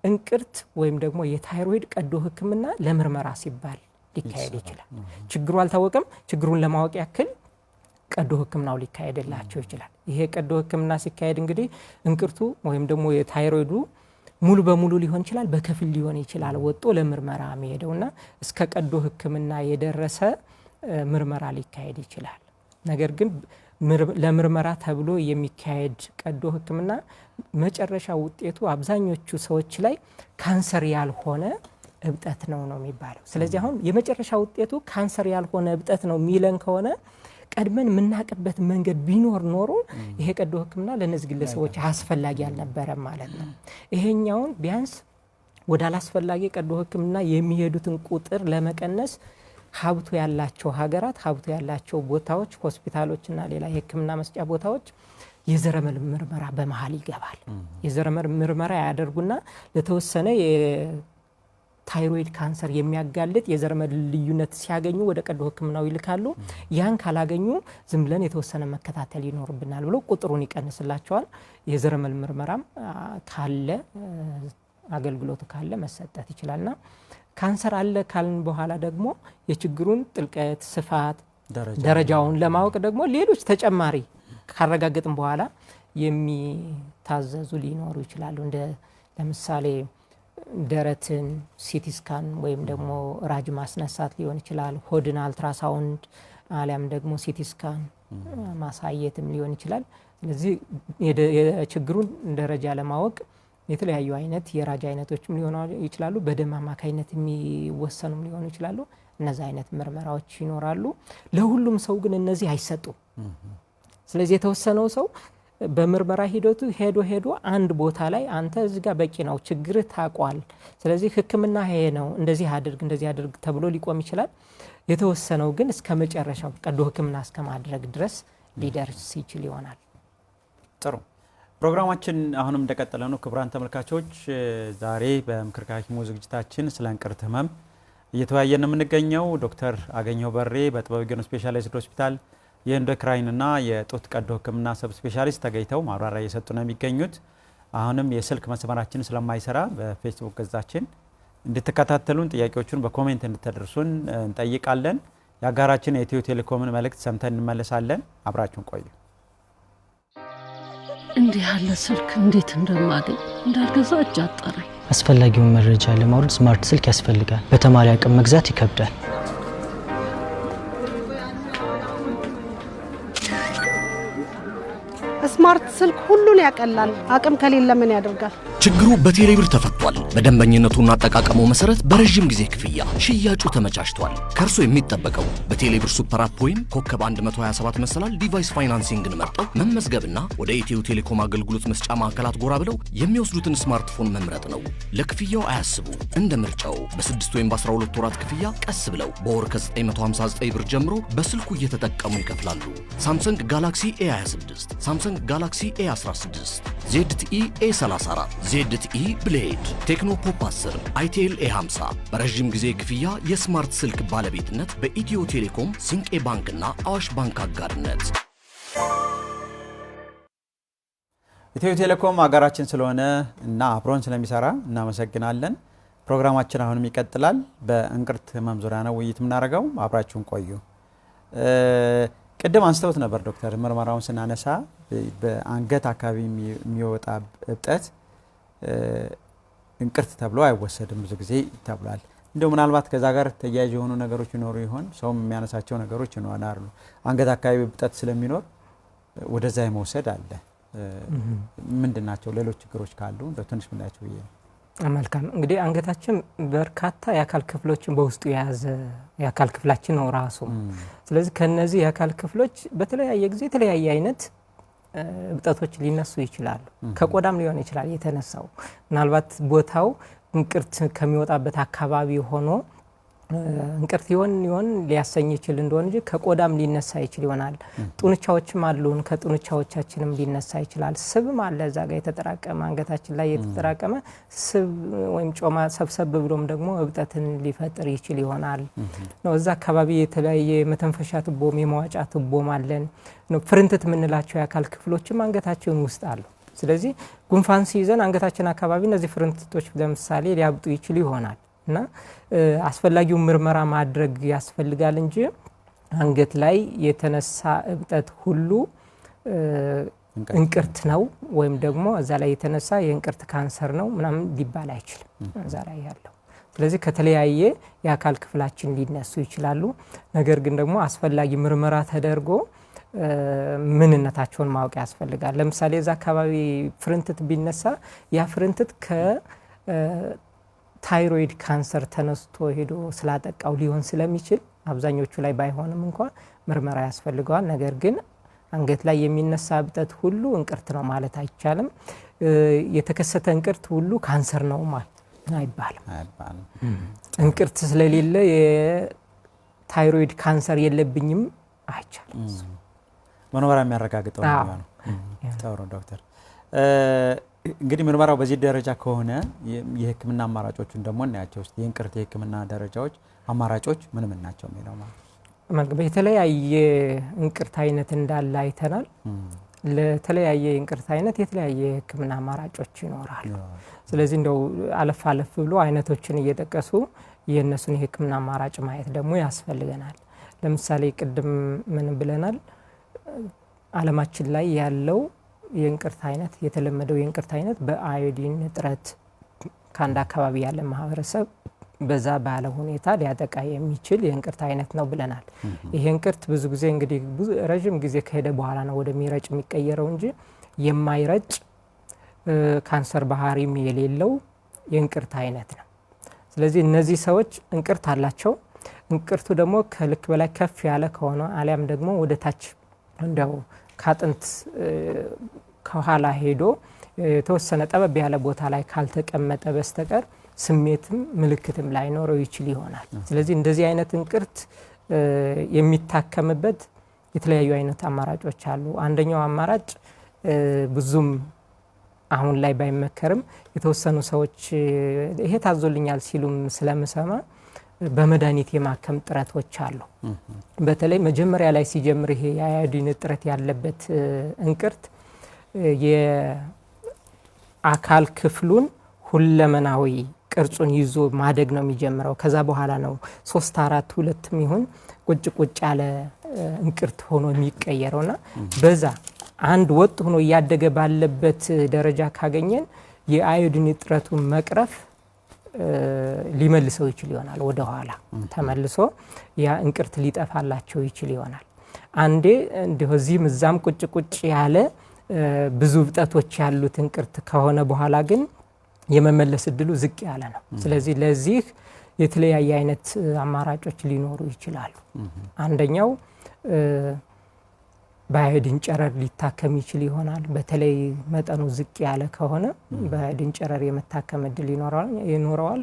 የእንቅርት ወይም ደግሞ የታይሮይድ ቀዶ ህክምና ለምርመራ ሲባል ሊካሄድ ይችላል። ችግሩ አልታወቀም። ችግሩን ለማወቅ ያክል ቀዶ ህክምናው ሊካሄድላቸው ይችላል። ይሄ ቀዶ ህክምና ሲካሄድ እንግዲህ እንቅርቱ ወይም ደግሞ የታይሮይዱ ሙሉ በሙሉ ሊሆን ይችላል፣ በከፊል ሊሆን ይችላል ወጦ ለምርመራ የሚሄደውና እስከ ቀዶ ህክምና የደረሰ ምርመራ ሊካሄድ ይችላል። ነገር ግን ለምርመራ ተብሎ የሚካሄድ ቀዶ ህክምና መጨረሻ ውጤቱ አብዛኞቹ ሰዎች ላይ ካንሰር ያልሆነ እብጠት ነው የሚባለው። ስለዚህ አሁን የመጨረሻ ውጤቱ ካንሰር ያልሆነ እብጠት ነው የሚለን ከሆነ ቀድመን የምናውቅበት መንገድ ቢኖር ኖሮ ይሄ ቀዶ ህክምና ለነዚህ ግለሰቦች አስፈላጊ አልነበረም ማለት ነው። ይሄኛውን ቢያንስ ወደ አላስፈላጊ ቀዶ ህክምና የሚሄዱትን ቁጥር ለመቀነስ ሀብቱ ያላቸው ሀገራት ሀብቱ ያላቸው ቦታዎች ሆስፒታሎችና ሌላ የህክምና መስጫ ቦታዎች የዘረመል ምርመራ በመሃል ይገባል። የዘረመል ምርመራ ያደርጉና ለተወሰነ የታይሮይድ ካንሰር የሚያጋልጥ የዘረመል ልዩነት ሲያገኙ ወደ ቀዶ ህክምናው ይልካሉ። ያን ካላገኙ ዝም ብለን የተወሰነ መከታተል ይኖርብናል ብሎ ቁጥሩን ይቀንስላቸዋል። የዘረመል ምርመራም ካለ አገልግሎቱ ካለ መሰጠት ይችላልና ካንሰር አለ ካልን በኋላ ደግሞ የችግሩን ጥልቀት፣ ስፋት፣ ደረጃውን ለማወቅ ደግሞ ሌሎች ተጨማሪ ካረጋገጥን በኋላ የሚታዘዙ ሊኖሩ ይችላሉ። እንደ ለምሳሌ ደረትን ሲቲ ስካን ወይም ደግሞ ራጅ ማስነሳት ሊሆን ይችላል። ሆድን አልትራሳውንድ አሊያም ደግሞ ሲቲ ስካን ማሳየትም ሊሆን ይችላል። ስለዚህ የችግሩን ደረጃ ለማወቅ የተለያዩ አይነት የራጅ አይነቶችም ሊሆኑ ይችላሉ። በደም አማካይነት የሚወሰኑም ሊሆኑ ይችላሉ። እነዚህ አይነት ምርመራዎች ይኖራሉ። ለሁሉም ሰው ግን እነዚህ አይሰጡም። ስለዚህ የተወሰነው ሰው በምርመራ ሂደቱ ሄዶ አንድ ቦታ ላይ አንተ እዚህ ጋር በቂ ነው፣ ችግር ታቋል፣ ስለዚህ ህክምና ይሄ ነው፣ እንደዚህ አድርግ ተብሎ ሊቆም ይችላል። የተወሰነው ግን እስከ መጨረሻው ቀዶ ህክምና እስከ ማድረግ ድረስ ሊደርስ ይችል ይሆናል። ጥሩ ፕሮግራማችን አሁንም እንደቀጠለ ነው። ክቡራን ተመልካቾች ዛሬ በምክር ከሐኪሙ ዝግጅታችን ስለ እንቅርት ህመም እየተወያየን የምንገኘው ዶክተር አገኘሁ በሬ በጥበብ ገኑ ስፔሻላይዝድ ሆስፒታል የኢንዶክራይንና የጡት ቀዶ ህክምና ሰብ ስፔሻሊስት ተገኝተው ማብራሪያ እየሰጡ ነው የሚገኙት። አሁንም የስልክ መስመራችን ስለማይሰራ በፌስቡክ ገጻችን እንድትከታተሉን ጥያቄዎቹን በኮሜንት እንድትደርሱን እንጠይቃለን። የአጋራችን የኢትዮ ቴሌኮምን መልእክት ሰምተን እንመለሳለን። አብራችሁን ቆዩ። እንዲህ ያለ ስልክ እንዴት እንደማገኝ እንዳልገዛ እጅ አጠረኝ። አስፈላጊውን መረጃ ለማውረድ ስማርት ስልክ ያስፈልጋል። በተማሪ አቅም መግዛት ይከብዳል። ስማርት ስልክ ሁሉን ያቀላል። አቅም ከሌለ ምን ያደርጋል? ችግሩ በቴሌብር ተፈቷል። በደንበኝነቱና አጠቃቀሙ መሰረት በረጅም ጊዜ ክፍያ ሽያጩ ተመቻችቷል። ከእርሶ የሚጠበቀው በቴሌብር ሱፐር አፕ ወይም ኮከብ 127 መሰላል ዲቫይስ ፋይናንሲንግን መርጠው መመዝገብና ወደ ኢትዮ ቴሌኮም አገልግሎት መስጫ ማዕከላት ጎራ ብለው የሚወስዱትን ስማርትፎን መምረጥ ነው። ለክፍያው አያስቡ። እንደ ምርጫው በ6 ወይም በ12 ወራት ክፍያ ቀስ ብለው በወር ከ959 ብር ጀምሮ በስልኩ እየተጠቀሙ ይከፍላሉ። ሳምሰንግ ጋላክሲ A26፣ ሳምሰንግ ጋላክሲ A16፣ ZTE A34፣ ZTE ብሌድ፣ ቴክኖ ፖፕ 10፣ አይቴል A50 በረጅም ጊዜ ክፍያ የስማርት ስልክ ባለቤትነት በኢትዮ ቴሌኮም፣ ሲንቄ ባንክና አዋሽ ባንክ አጋርነት። ኢትዮ ቴሌኮም አጋራችን ስለሆነ እና አብሮን ስለሚሰራ እናመሰግናለን። ፕሮግራማችን አሁንም ይቀጥላል። በእንቅርት ህመም ዙሪያ ነው ውይይት የምናደርገው። አብራችሁን ቆዩ። ቅድም አንስተውት ነበር ዶክተር፣ ምርመራውን ስናነሳ በአንገት አካባቢ የሚወጣ እብጠት እንቅርት ተብሎ አይወሰድም፣ ብዙ ጊዜ ተብሏል። እንደው ምናልባት ከዛ ጋር ተያያዥ የሆኑ ነገሮች ይኖሩ ይሆን? ሰውም የሚያነሳቸው ነገሮች ይኖራሉ። አንገት አካባቢ እብጠት ስለሚኖር ወደዛ የመውሰድ አለ። ምንድናቸው ሌሎች ችግሮች ካሉ እንደው ትንሽ ምናያቸው ብዬ ነው። መልካም እንግዲህ አንገታችን በርካታ የአካል ክፍሎችን በውስጡ የያዘ የአካል ክፍላችን ነው ራሱ። ስለዚህ ከነዚህ የአካል ክፍሎች በተለያየ ጊዜ የተለያየ አይነት እብጠቶች ሊነሱ ይችላሉ። ከቆዳም ሊሆን ይችላል የተነሳው። ምናልባት ቦታው እንቅርት ከሚወጣበት አካባቢ ሆኖ እንቅርት ይሆን ሊያሰኝ ይችል እንደሆነ እንጂ ከቆዳም ሊነሳ ይችል ይሆናል። ጡንቻዎችም አሉን፣ ከጡንቻዎቻችንም ሊነሳ ይችላል። ስብም አለ እዛ ጋር የተጠራቀመ አንገታችን ላይ የተጠራቀመ ስብ ወይም ጮማ ሰብሰብ ብሎም ደግሞ እብጠትን ሊፈጥር ይችል ይሆናል ነው። እዛ አካባቢ የተለያየ መተንፈሻ ቱቦም የመዋጫ ቱቦም አለን ነው። ፍርንትት የምንላቸው የአካል ክፍሎችም አንገታችን ውስጥ አሉ። ስለዚህ ጉንፋን ሲይዘን አንገታችን አካባቢ እነዚህ ፍርንትቶች ለምሳሌ ሊያብጡ ይችል ይሆናል እና አስፈላጊው ምርመራ ማድረግ ያስፈልጋል እንጂ አንገት ላይ የተነሳ እብጠት ሁሉ እንቅርት ነው ወይም ደግሞ እዛ ላይ የተነሳ የእንቅርት ካንሰር ነው ምናምን ሊባል አይችልም እዛ ላይ ያለው። ስለዚህ ከተለያየ የአካል ክፍላችን ሊነሱ ይችላሉ። ነገር ግን ደግሞ አስፈላጊ ምርመራ ተደርጎ ምንነታቸውን ማወቅ ያስፈልጋል። ለምሳሌ እዛ አካባቢ ፍርንትት ቢነሳ ያ ፍርንትት ታይሮይድ ካንሰር ተነስቶ ሄዶ ስላጠቃው ሊሆን ስለሚችል አብዛኞቹ ላይ ባይሆንም እንኳን ምርመራ ያስፈልገዋል። ነገር ግን አንገት ላይ የሚነሳ እብጠት ሁሉ እንቅርት ነው ማለት አይቻልም። የተከሰተ እንቅርት ሁሉ ካንሰር ነው ማለት አይባልም። እንቅርት ስለሌለ የታይሮይድ ካንሰር የለብኝም አይቻልም። ምርመራ የሚያረጋግጠው ነው። ጥሩ ዶክተር፣ እንግዲህ ምርመራው በዚህ ደረጃ ከሆነ የህክምና አማራጮቹን ደግሞ እናያቸው። እስቲ የእንቅርት የህክምና ደረጃዎች አማራጮች ምን ምን ናቸው የሚለው ማለት በተለያየ እንቅርት አይነት እንዳለ አይተናል። ለተለያየ እንቅርት አይነት የተለያየ ህክምና አማራጮች ይኖራሉ። ስለዚህ እንደው አለፍ አለፍ ብሎ አይነቶችን እየጠቀሱ የነሱን የህክምና አማራጭ ማየት ደግሞ ያስፈልገናል። ለምሳሌ ቅድም ምን ብለናል? ዓለማችን ላይ ያለው የእንቅርት አይነት የተለመደው የእንቅርት አይነት በአዮዲን እጥረት ከአንድ አካባቢ ያለ ማህበረሰብ በዛ ባለ ሁኔታ ሊያጠቃ የሚችል የእንቅርት አይነት ነው ብለናል። ይሄ እንቅርት ብዙ ጊዜ እንግዲህ ረጅም ጊዜ ከሄደ በኋላ ነው ወደ ሚረጭ የሚቀየረው እንጂ የማይረጭ ካንሰር ባህሪም የሌለው የእንቅርት አይነት ነው። ስለዚህ እነዚህ ሰዎች እንቅርት አላቸው። እንቅርቱ ደግሞ ከልክ በላይ ከፍ ያለ ከሆነ አሊያም ደግሞ ወደ ታች እንደው ካጥንት ከኋላ ሄዶ የተወሰነ ጠበብ ያለ ቦታ ላይ ካልተቀመጠ በስተቀር ስሜትም ምልክትም ላይኖረው ይችል ይሆናል። ስለዚህ እንደዚህ አይነት እንቅርት የሚታከምበት የተለያዩ አይነት አማራጮች አሉ። አንደኛው አማራጭ ብዙም አሁን ላይ ባይመከርም የተወሰኑ ሰዎች ይሄ ታዞልኛል ሲሉም ስለምሰማ በመድኃኒት የማከም ጥረቶች አሉ። በተለይ መጀመሪያ ላይ ሲጀምር ይሄ የአዮዲን እጥረት ያለበት እንቅርት የአካል ክፍሉን ሁለመናዊ ቅርጹን ይዞ ማደግ ነው የሚጀምረው። ከዛ በኋላ ነው 3 4 2 ይሁን ቁጭ ያለ እንቅርት ሆኖ የሚቀየረውና በዛ አንድ ወጥ ሆኖ ያደገ ባለበት ደረጃ ካገኘን የአዮዲን እጥረቱን መቅረፍ ሊመልሰው ይችል ይሆናል ወደ ኋላ ተመልሶ ያ እንቅርት ሊጠፋላቸው ይችል ይሆናል። አንዴ እንደው እዚህም እዛም ቁጭ ያለ ብዙ እብጠቶች ያሉት እንቅርት ከሆነ በኋላ ግን የመመለስ እድሉ ዝቅ ያለ ነው። ስለዚህ ለዚህ የተለያየ አይነት አማራጮች ሊኖሩ ይችላሉ። አንደኛው በአዮዲን ጨረር ሊታከም ይችል ይሆናል። በተለይ መጠኑ ዝቅ ያለ ከሆነ በአዮዲን ጨረር የመታከም እድል ይኖረዋል።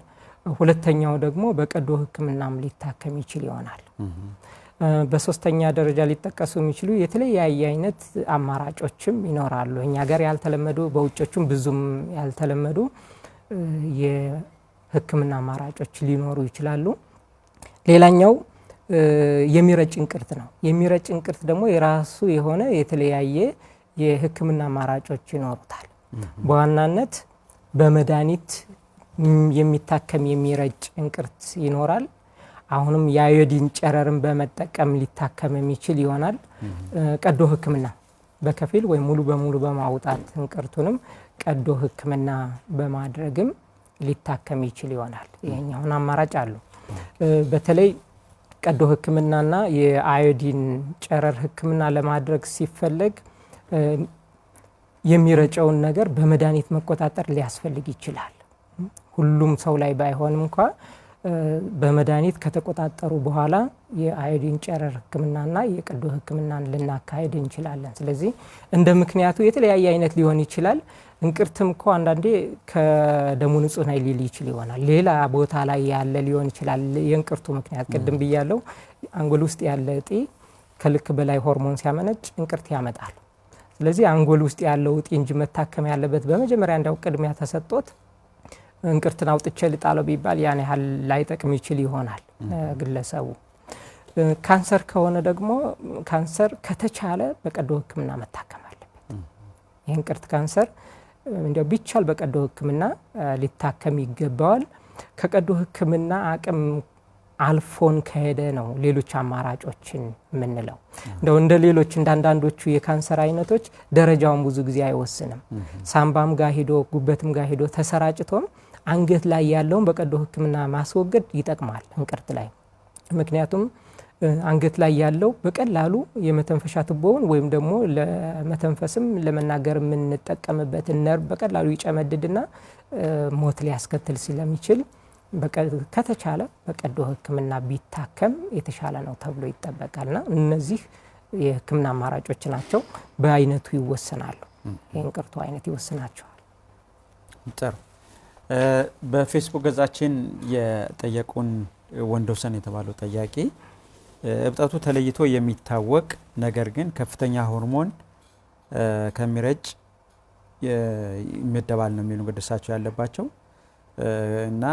ሁለተኛው ደግሞ በቀዶ ሕክምናም ሊታከም ይችል ይሆናል። በሶስተኛ ደረጃ ሊጠቀሱ የሚችሉ የተለያየ አይነት አማራጮችም ይኖራሉ። እኛ ሀገር ያልተለመዱ በውጮቹም ብዙም ያልተለመዱ የሕክምና አማራጮች ሊኖሩ ይችላሉ። ሌላኛው የሚረጭ እንቅርት ነው። የሚረጭ እንቅርት ደግሞ የራሱ የሆነ የተለያየ የሕክምና አማራጮች ይኖሩታል። በዋናነት በመድኃኒት የሚታከም የሚረጭ እንቅርት ይኖራል። አሁንም የአዮዲን ጨረርን በመጠቀም ሊታከም የሚችል ይሆናል። ቀዶ ሕክምና በከፊል ወይ ሙሉ በሙሉ በማውጣት እንቅርቱንም ቀዶ ሕክምና በማድረግም ሊታከም ይችል ይሆናል። ይሄኛውን አማራጭ አሉ። በተለይ ቀዶ ሕክምናና የአዮዲን ጨረር ሕክምና ለማድረግ ሲፈለግ የሚረጨውን ነገር በመድኃኒት መቆጣጠር ሊያስፈልግ ይችላል። ሁሉም ሰው ላይ ባይሆንም እንኳ በመድኃኒት ከተቆጣጠሩ በኋላ የአዮዲን ጨረር ሕክምናና የቀዶ ሕክምናን ልናካሄድ እንችላለን። ስለዚህ እንደ ምክንያቱ የተለያየ አይነት ሊሆን ይችላል። እንቅርትም እኮ አንዳንዴ ከደሙ ንጹህ ነኝ ሊል ይችል ይሆናል። ሌላ ቦታ ላይ ያለ ሊሆን ይችላል። የእንቅርቱ ምክንያት ቅድም ብያለው፣ አንጎል ውስጥ ያለ እጢ ከልክ በላይ ሆርሞን ሲያመነጭ እንቅርት ያመጣል። ስለዚህ አንጎል ውስጥ ያለው እጢ እንጂ መታከም ያለበት በመጀመሪያ እንዳው ቅድሚያ ተሰጥቶት እንቅርትን አውጥቼ ልጣለው ቢባል ያን ያህል ላይጠቅም ይችል ይሆናል ግለሰቡ። ካንሰር ከሆነ ደግሞ ካንሰር ከተቻለ በቀዶ ሕክምና መታከም አለበት። የእንቅርት ካንሰር እንዲያው ቢቻል በቀዶ ሕክምና ሊታከም ይገባዋል። ከቀዶ ሕክምና አቅም አልፎን ከሄደ ነው ሌሎች አማራጮችን የምንለው። እንደው እንደ ሌሎች እንዳንዳንዶቹ የካንሰር አይነቶች ደረጃውን ብዙ ጊዜ አይወስንም። ሳምባም ጋር ሄዶ ጉበትም ጋር ሄዶ ተሰራጭቶም አንገት ላይ ያለውን በቀዶ ሕክምና ማስወገድ ይጠቅማል እንቅርት ላይ። ምክንያቱም አንገት ላይ ያለው በቀላሉ የመተንፈሻ ቱቦውን ወይም ደግሞ ለመተንፈስም ለመናገር የምንጠቀምበትን ነርቭ በቀላሉ ይጨመድድና ሞት ሊያስከትል ስለሚችል ከተቻለ በቀዶ ሕክምና ቢታከም የተሻለ ነው ተብሎ ይጠበቃልና እነዚህ የሕክምና አማራጮች ናቸው። በአይነቱ ይወሰናሉ። የእንቅርቱ አይነት ይወስናቸዋል። ጥሩ። በፌስቡክ ገጻችን የጠየቁን ወንዶሰን የተባለው ጠያቂ እብጠቱ ተለይቶ የሚታወቅ ነገር ግን ከፍተኛ ሆርሞን ከሚረጭ ይመደባል ነው የሚሉ ግድሳቸው ያለባቸው እና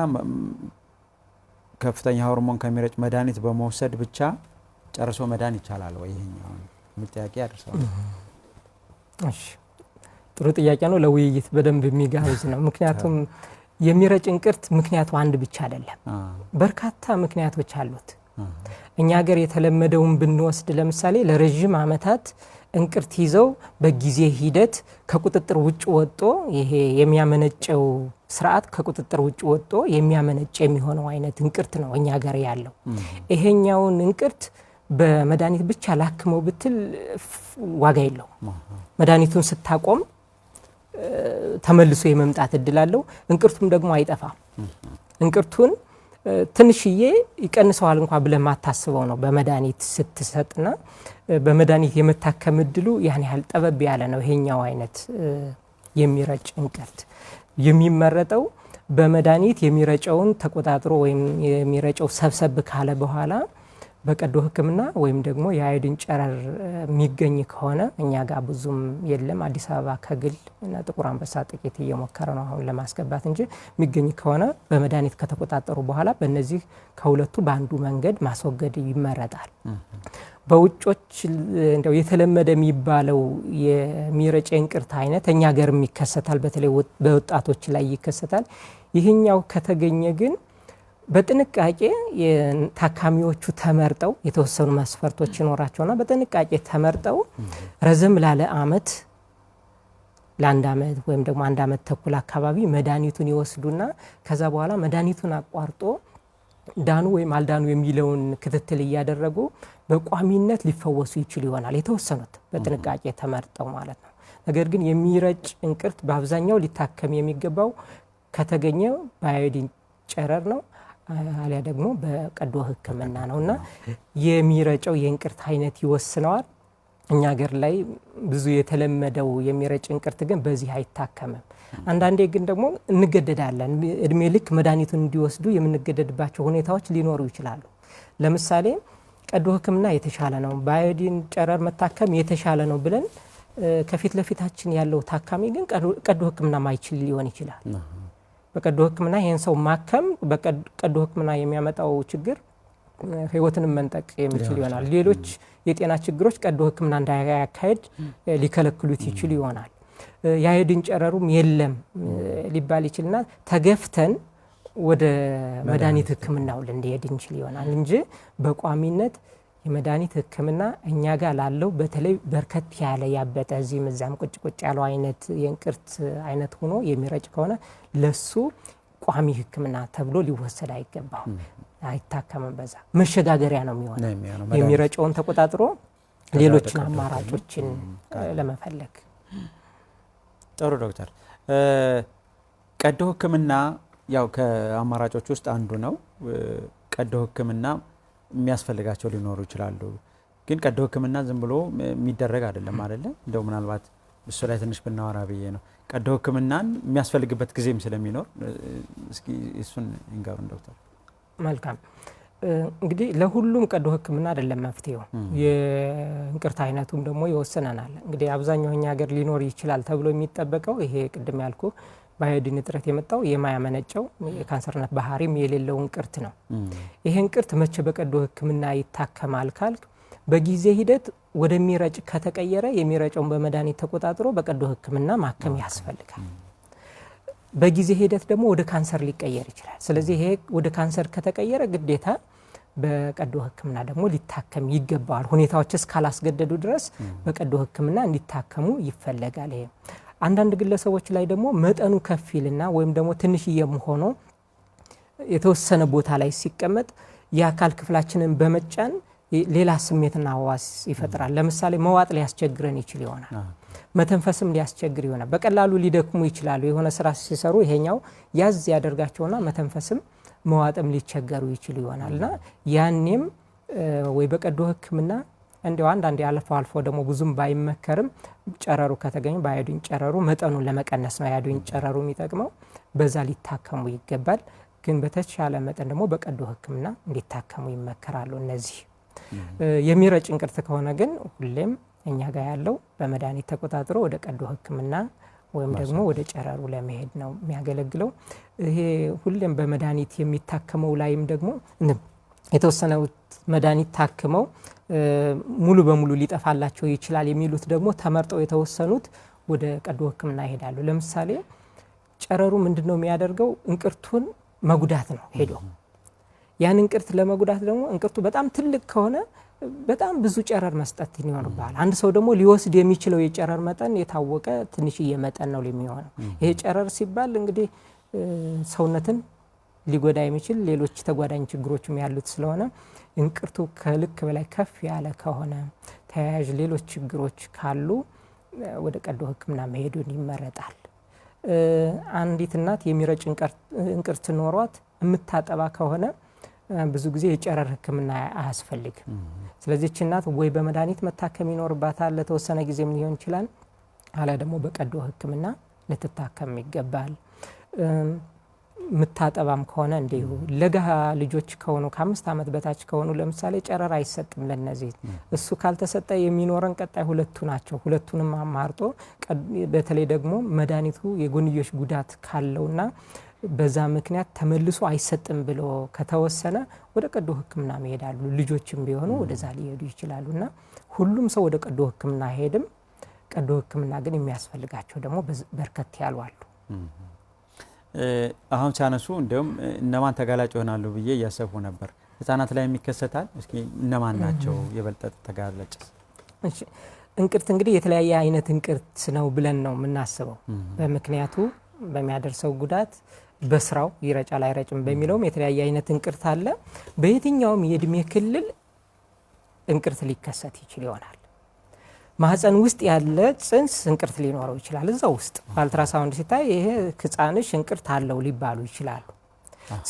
ከፍተኛ ሆርሞን ከሚረጭ መድኃኒት በመውሰድ ብቻ ጨርሶ መዳን ይቻላል ወይ? ይሄኛው ጥያቄ አድርሰዋል። እሺ፣ ጥሩ ጥያቄ ነው። ለውይይት በደንብ የሚጋብዝ ነው። ምክንያቱም የሚረጭ እንቅርት ምክንያቱ አንድ ብቻ አይደለም፣ በርካታ ምክንያቶች አሉት። እኛ ሀገር የተለመደውን ብንወስድ ለምሳሌ ለረጅም ዓመታት እንቅርት ይዘው በጊዜ ሂደት ከቁጥጥር ውጭ ወጥቶ ይሄ የሚያመነጨው ስርዓት ከቁጥጥር ውጭ ወጥቶ የሚያመነጭ የሚሆነው አይነት እንቅርት ነው እኛ ሀገር ያለው። ይሄኛውን እንቅርት በመድኃኒት ብቻ ላክመው ብትል ዋጋ የለውም። መድኃኒቱን ስታቆም ተመልሶ የመምጣት እድል አለው። እንቅርቱም ደግሞ አይጠፋም። እንቅርቱን ትንሽዬ ይቀንሰዋል እንኳን ብለህ ማታስበው ነው በመድኃኒት ስትሰጥና በመድኃኒት የመታከም እድሉ ያን ያህል ጠበብ ያለ ነው። ይሄኛው አይነት የሚረጭ እንቅርት የሚመረጠው በመድኃኒት የሚረጨውን ተቆጣጥሮ ወይም የሚረጨው ሰብሰብ ካለ በኋላ በቀዶ ሕክምና ወይም ደግሞ የአዮዲን ጨረር የሚገኝ ከሆነ እኛ ጋር ብዙም የለም። አዲስ አበባ ከግል እና ጥቁር አንበሳ ጥቂት እየሞከረ ነው አሁን ለማስገባት እንጂ የሚገኝ ከሆነ በመድኃኒት ከተቆጣጠሩ በኋላ በእነዚህ ከሁለቱ በአንዱ መንገድ ማስወገድ ይመረጣል። በውጮች እንደው የተለመደ የሚባለው የሚረጭ እንቅርት አይነት እኛ ሀገርም ይከሰታል፣ በተለይ በወጣቶች ላይ ይከሰታል። ይህኛው ከተገኘ ግን በጥንቃቄ የታካሚዎቹ ተመርጠው የተወሰኑ መስፈርቶች ይኖራቸውና በጥንቃቄ ተመርጠው ረዘም ላለ አመት ለአንድ አመት ወይም ደግሞ አንድ አመት ተኩል አካባቢ መድኃኒቱን ይወስዱና ከዛ በኋላ መድኃኒቱን አቋርጦ ዳኑ ወይም አልዳኑ የሚለውን ክትትል እያደረጉ በቋሚነት ሊፈወሱ ይችሉ ይሆናል የተወሰኑት በጥንቃቄ ተመርጠው ማለት ነው። ነገር ግን የሚረጭ እንቅርት በአብዛኛው ሊታከም የሚገባው ከተገኘ በአዮዲን ጨረር ነው አሊያ ደግሞ በቀዶ ሕክምና ነውና የሚረጨው የእንቅርት አይነት ይወስነዋል። እኛ ሀገር ላይ ብዙ የተለመደው የሚረጭ እንቅርት ግን በዚህ አይታከምም። አንዳንዴ ግን ደግሞ እንገደዳለን። እድሜ ልክ መድኃኒቱን እንዲወስዱ የምንገደድባቸው ሁኔታዎች ሊኖሩ ይችላሉ። ለምሳሌ ቀዶ ሕክምና የተሻለ ነው፣ በአዮዲን ጨረር መታከም የተሻለ ነው ብለን ከፊት ለፊታችን ያለው ታካሚ ግን ቀዶ ሕክምና ማይችል ሊሆን ይችላል። በቀዶ ሕክምና ይሄን ሰው ማከም በቀዶ ሕክምና የሚያመጣው ችግር ህይወትንም መንጠቅ የሚችል ይሆናል። ሌሎች የጤና ችግሮች ቀዶ ሕክምና እንዳያካሄድ ሊከለክሉት ይችሉ ይሆናል። የአዮዲን ጨረሩም የለም ሊባል ይችላልና ተገፍተን ወደ መድኃኒት ሕክምናው ልንሄድ እንችል ይሆናል እንጂ በቋሚነት የመድኃኒት ሕክምና እኛ ጋር ላለው በተለይ በርከት ያለ ያበጠ እዚህም እዛም ቁጭ ቁጭ ያለው አይነት የእንቅርት አይነት ሆኖ የሚረጭ ከሆነ ለሱ ቋሚ ሕክምና ተብሎ ሊወሰድ አይገባም፣ አይታከምም። በዛ መሸጋገሪያ ነው የሚሆነው የሚረጨውን ተቆጣጥሮ ሌሎችን አማራጮችን ለመፈለግ። ጥሩ ዶክተር፣ ቀዶ ሕክምና ያው ከአማራጮች ውስጥ አንዱ ነው። ቀዶ ሕክምና የሚያስፈልጋቸው ሊኖሩ ይችላሉ። ግን ቀዶ ሕክምና ዝም ብሎ የሚደረግ አይደለም አይደለ? እንደው ምናልባት እሱ ላይ ትንሽ ብናወራ ብዬ ነው። ቀዶ ሕክምናን የሚያስፈልግበት ጊዜም ስለሚኖር እስኪ እሱን ይንገሩን ዶክተር። መልካም። እንግዲህ ለሁሉም ቀዶ ሕክምና አይደለም መፍትሄው፣ የእንቅርት አይነቱም ደግሞ ይወሰናል። እንግዲህ አብዛኛው እኛ ሀገር ሊኖር ይችላል ተብሎ የሚጠበቀው ይሄ ቅድም ያልኩ በአዮዲን እጥረት የመጣው የማያመነጨው የካንሰርነት ባህሪም የሌለው እንቅርት ነው። ይሄ እንቅርት መቼ በቀዶ ሕክምና ይታከማል ካልክ በጊዜ ሂደት ወደሚረጭ ከተቀየረ የሚረጨውን በመድኃኒት ተቆጣጥሮ በቀዶ ሕክምና ማከም ያስፈልጋል። በጊዜ ሂደት ደግሞ ወደ ካንሰር ሊቀየር ይችላል። ስለዚህ ይሄ ወደ ካንሰር ከተቀየረ ግዴታ በቀዶ ሕክምና ደግሞ ሊታከም ይገባዋል። ሁኔታዎች እስካላስገደዱ ድረስ በቀዶ ሕክምና እንዲታከሙ ይፈለጋል። ይሄ አንዳንድ ግለሰቦች ላይ ደግሞ መጠኑ ከፍ ይልና ወይም ደግሞ ትንሽዬም ሆኖ የተወሰነ ቦታ ላይ ሲቀመጥ የአካል ክፍላችንን በመጫን ሌላ ስሜትና ዋስ ይፈጥራል። ለምሳሌ መዋጥ ሊያስቸግረን ይችል ይሆናል፣ መተንፈስም ሊያስቸግር ይሆናል። በቀላሉ ሊደክሙ ይችላሉ። የሆነ ስራ ሲሰሩ ይሄኛው ያዝ ያደርጋቸውና መተንፈስም መዋጥም ሊቸገሩ ይችል ይሆናልና ያኔም ወይ በቀዶ ሕክምና እንደው አንዳንዴ አልፎ አልፎ ደግሞ ብዙም ባይመከርም ጨረሩ ከተገኘ በአዮዲን ጨረሩ መጠኑን ለመቀነስ ነው አዮዲን ጨረሩ የሚጠቅመው፣ በዛ ሊታከሙ ይገባል። ግን በተቻለ መጠን ደግሞ በቀዶ ሕክምና እንዲታከሙ ይመከራሉ። እነዚህ የሚረጭ እንቅርት ከሆነ ግን ሁሌም እኛ ጋር ያለው በመድኃኒት ተቆጣጥሮ ወደ ቀዶ ሕክምና ወይም ደግሞ ወደ ጨረሩ ለመሄድ ነው የሚያገለግለው። ይሄ ሁሌም በመድኃኒት የሚታከመው ላይም ደግሞ የተወሰነው መድኃኒት ታክመው ሙሉ በሙሉ ሊጠፋላቸው ይችላል የሚሉት ደግሞ ተመርጠው የተወሰኑት ወደ ቀዶ ሕክምና ይሄዳሉ። ለምሳሌ ጨረሩ ምንድነው የሚያደርገው? እንቅርቱን መጉዳት ነው ሄዶ። ያን እንቅርት ለመጉዳት ደግሞ እንቅርቱ በጣም ትልቅ ከሆነ በጣም ብዙ ጨረር መስጠት ይኖርባል። አንድ ሰው ደግሞ ሊወስድ የሚችለው የጨረር መጠን የታወቀ ትንሽዬ መጠን ነው የሚሆነው። ይሄ ጨረር ሲባል እንግዲህ ሰውነትን ሊጎዳ የሚችል ሌሎች ተጓዳኝ ችግሮችም ያሉት ስለሆነ እንቅርቱ ከልክ በላይ ከፍ ያለ ከሆነ ተያያዥ ሌሎች ችግሮች ካሉ ወደ ቀዶ ሕክምና መሄዱን ይመረጣል። አንዲት እናት የሚረጭ እንቅርት ኖሯት የምታጠባ ከሆነ ብዙ ጊዜ የጨረር ሕክምና አያስፈልግም። ስለዚህ እናት ወይ በመድኃኒት መታከም ይኖርባታል፣ ለተወሰነ ጊዜም ሊሆን ይችላል፣ አለ ደግሞ በቀዶ ሕክምና ልትታከም ይገባል። ምታጠባም ከሆነ እንዲሁ ለጋ ልጆች ከሆኑ ከ5 ዓመት በታች ከሆኑ ለምሳሌ ጨረር አይሰጥም ለነዚህ። እሱ ካልተሰጠ የሚኖረን ቀጣይ ሁለቱ ናቸው። ሁለቱንም አማርጦ በተለይ ደግሞ መድኃኒቱ የጎንዮሽ ጉዳት ካለውና በዛ ምክንያት ተመልሶ አይሰጥም ብሎ ከተወሰነ ወደ ቀዶ ሕክምና መሄዳሉ። ልጆችም ቢሆኑ ወደዛ ሊሄዱ ይችላሉና ሁሉም ሰው ወደ ቀዶ ሕክምና ሄድም። ቀዶ ሕክምና ግን የሚያስፈልጋቸው ደግሞ በርከት ያሉ አሉ። አሁን ሲያነሱ እንደውም እነማን ተጋላጭ ይሆናሉ ብዬ እያሰብኩ ነበር። ህፃናት ላይ የሚከሰታል። እስኪ እነማን ናቸው የበለጠ ተጋላጭ? እሺ እንቅርት እንግዲህ የተለያየ አይነት እንቅርት ነው ብለን ነው የምናስበው። በምክንያቱ በሚያደርሰው ጉዳት በስራው ይረጫል አይረጭም በሚለውም የተለያየ አይነት እንቅርት አለ። በየትኛውም የእድሜ ክልል እንቅርት ሊከሰት ይችል ይሆናል። ማህፀን ውስጥ ያለ ጽንስ እንቅርት ሊኖረው ይችላል። እዛው ውስጥ አልትራሳውንድ ሲታይ ይሄ ህፃንሽ እንቅርት አለው ሊባሉ ይችላሉ።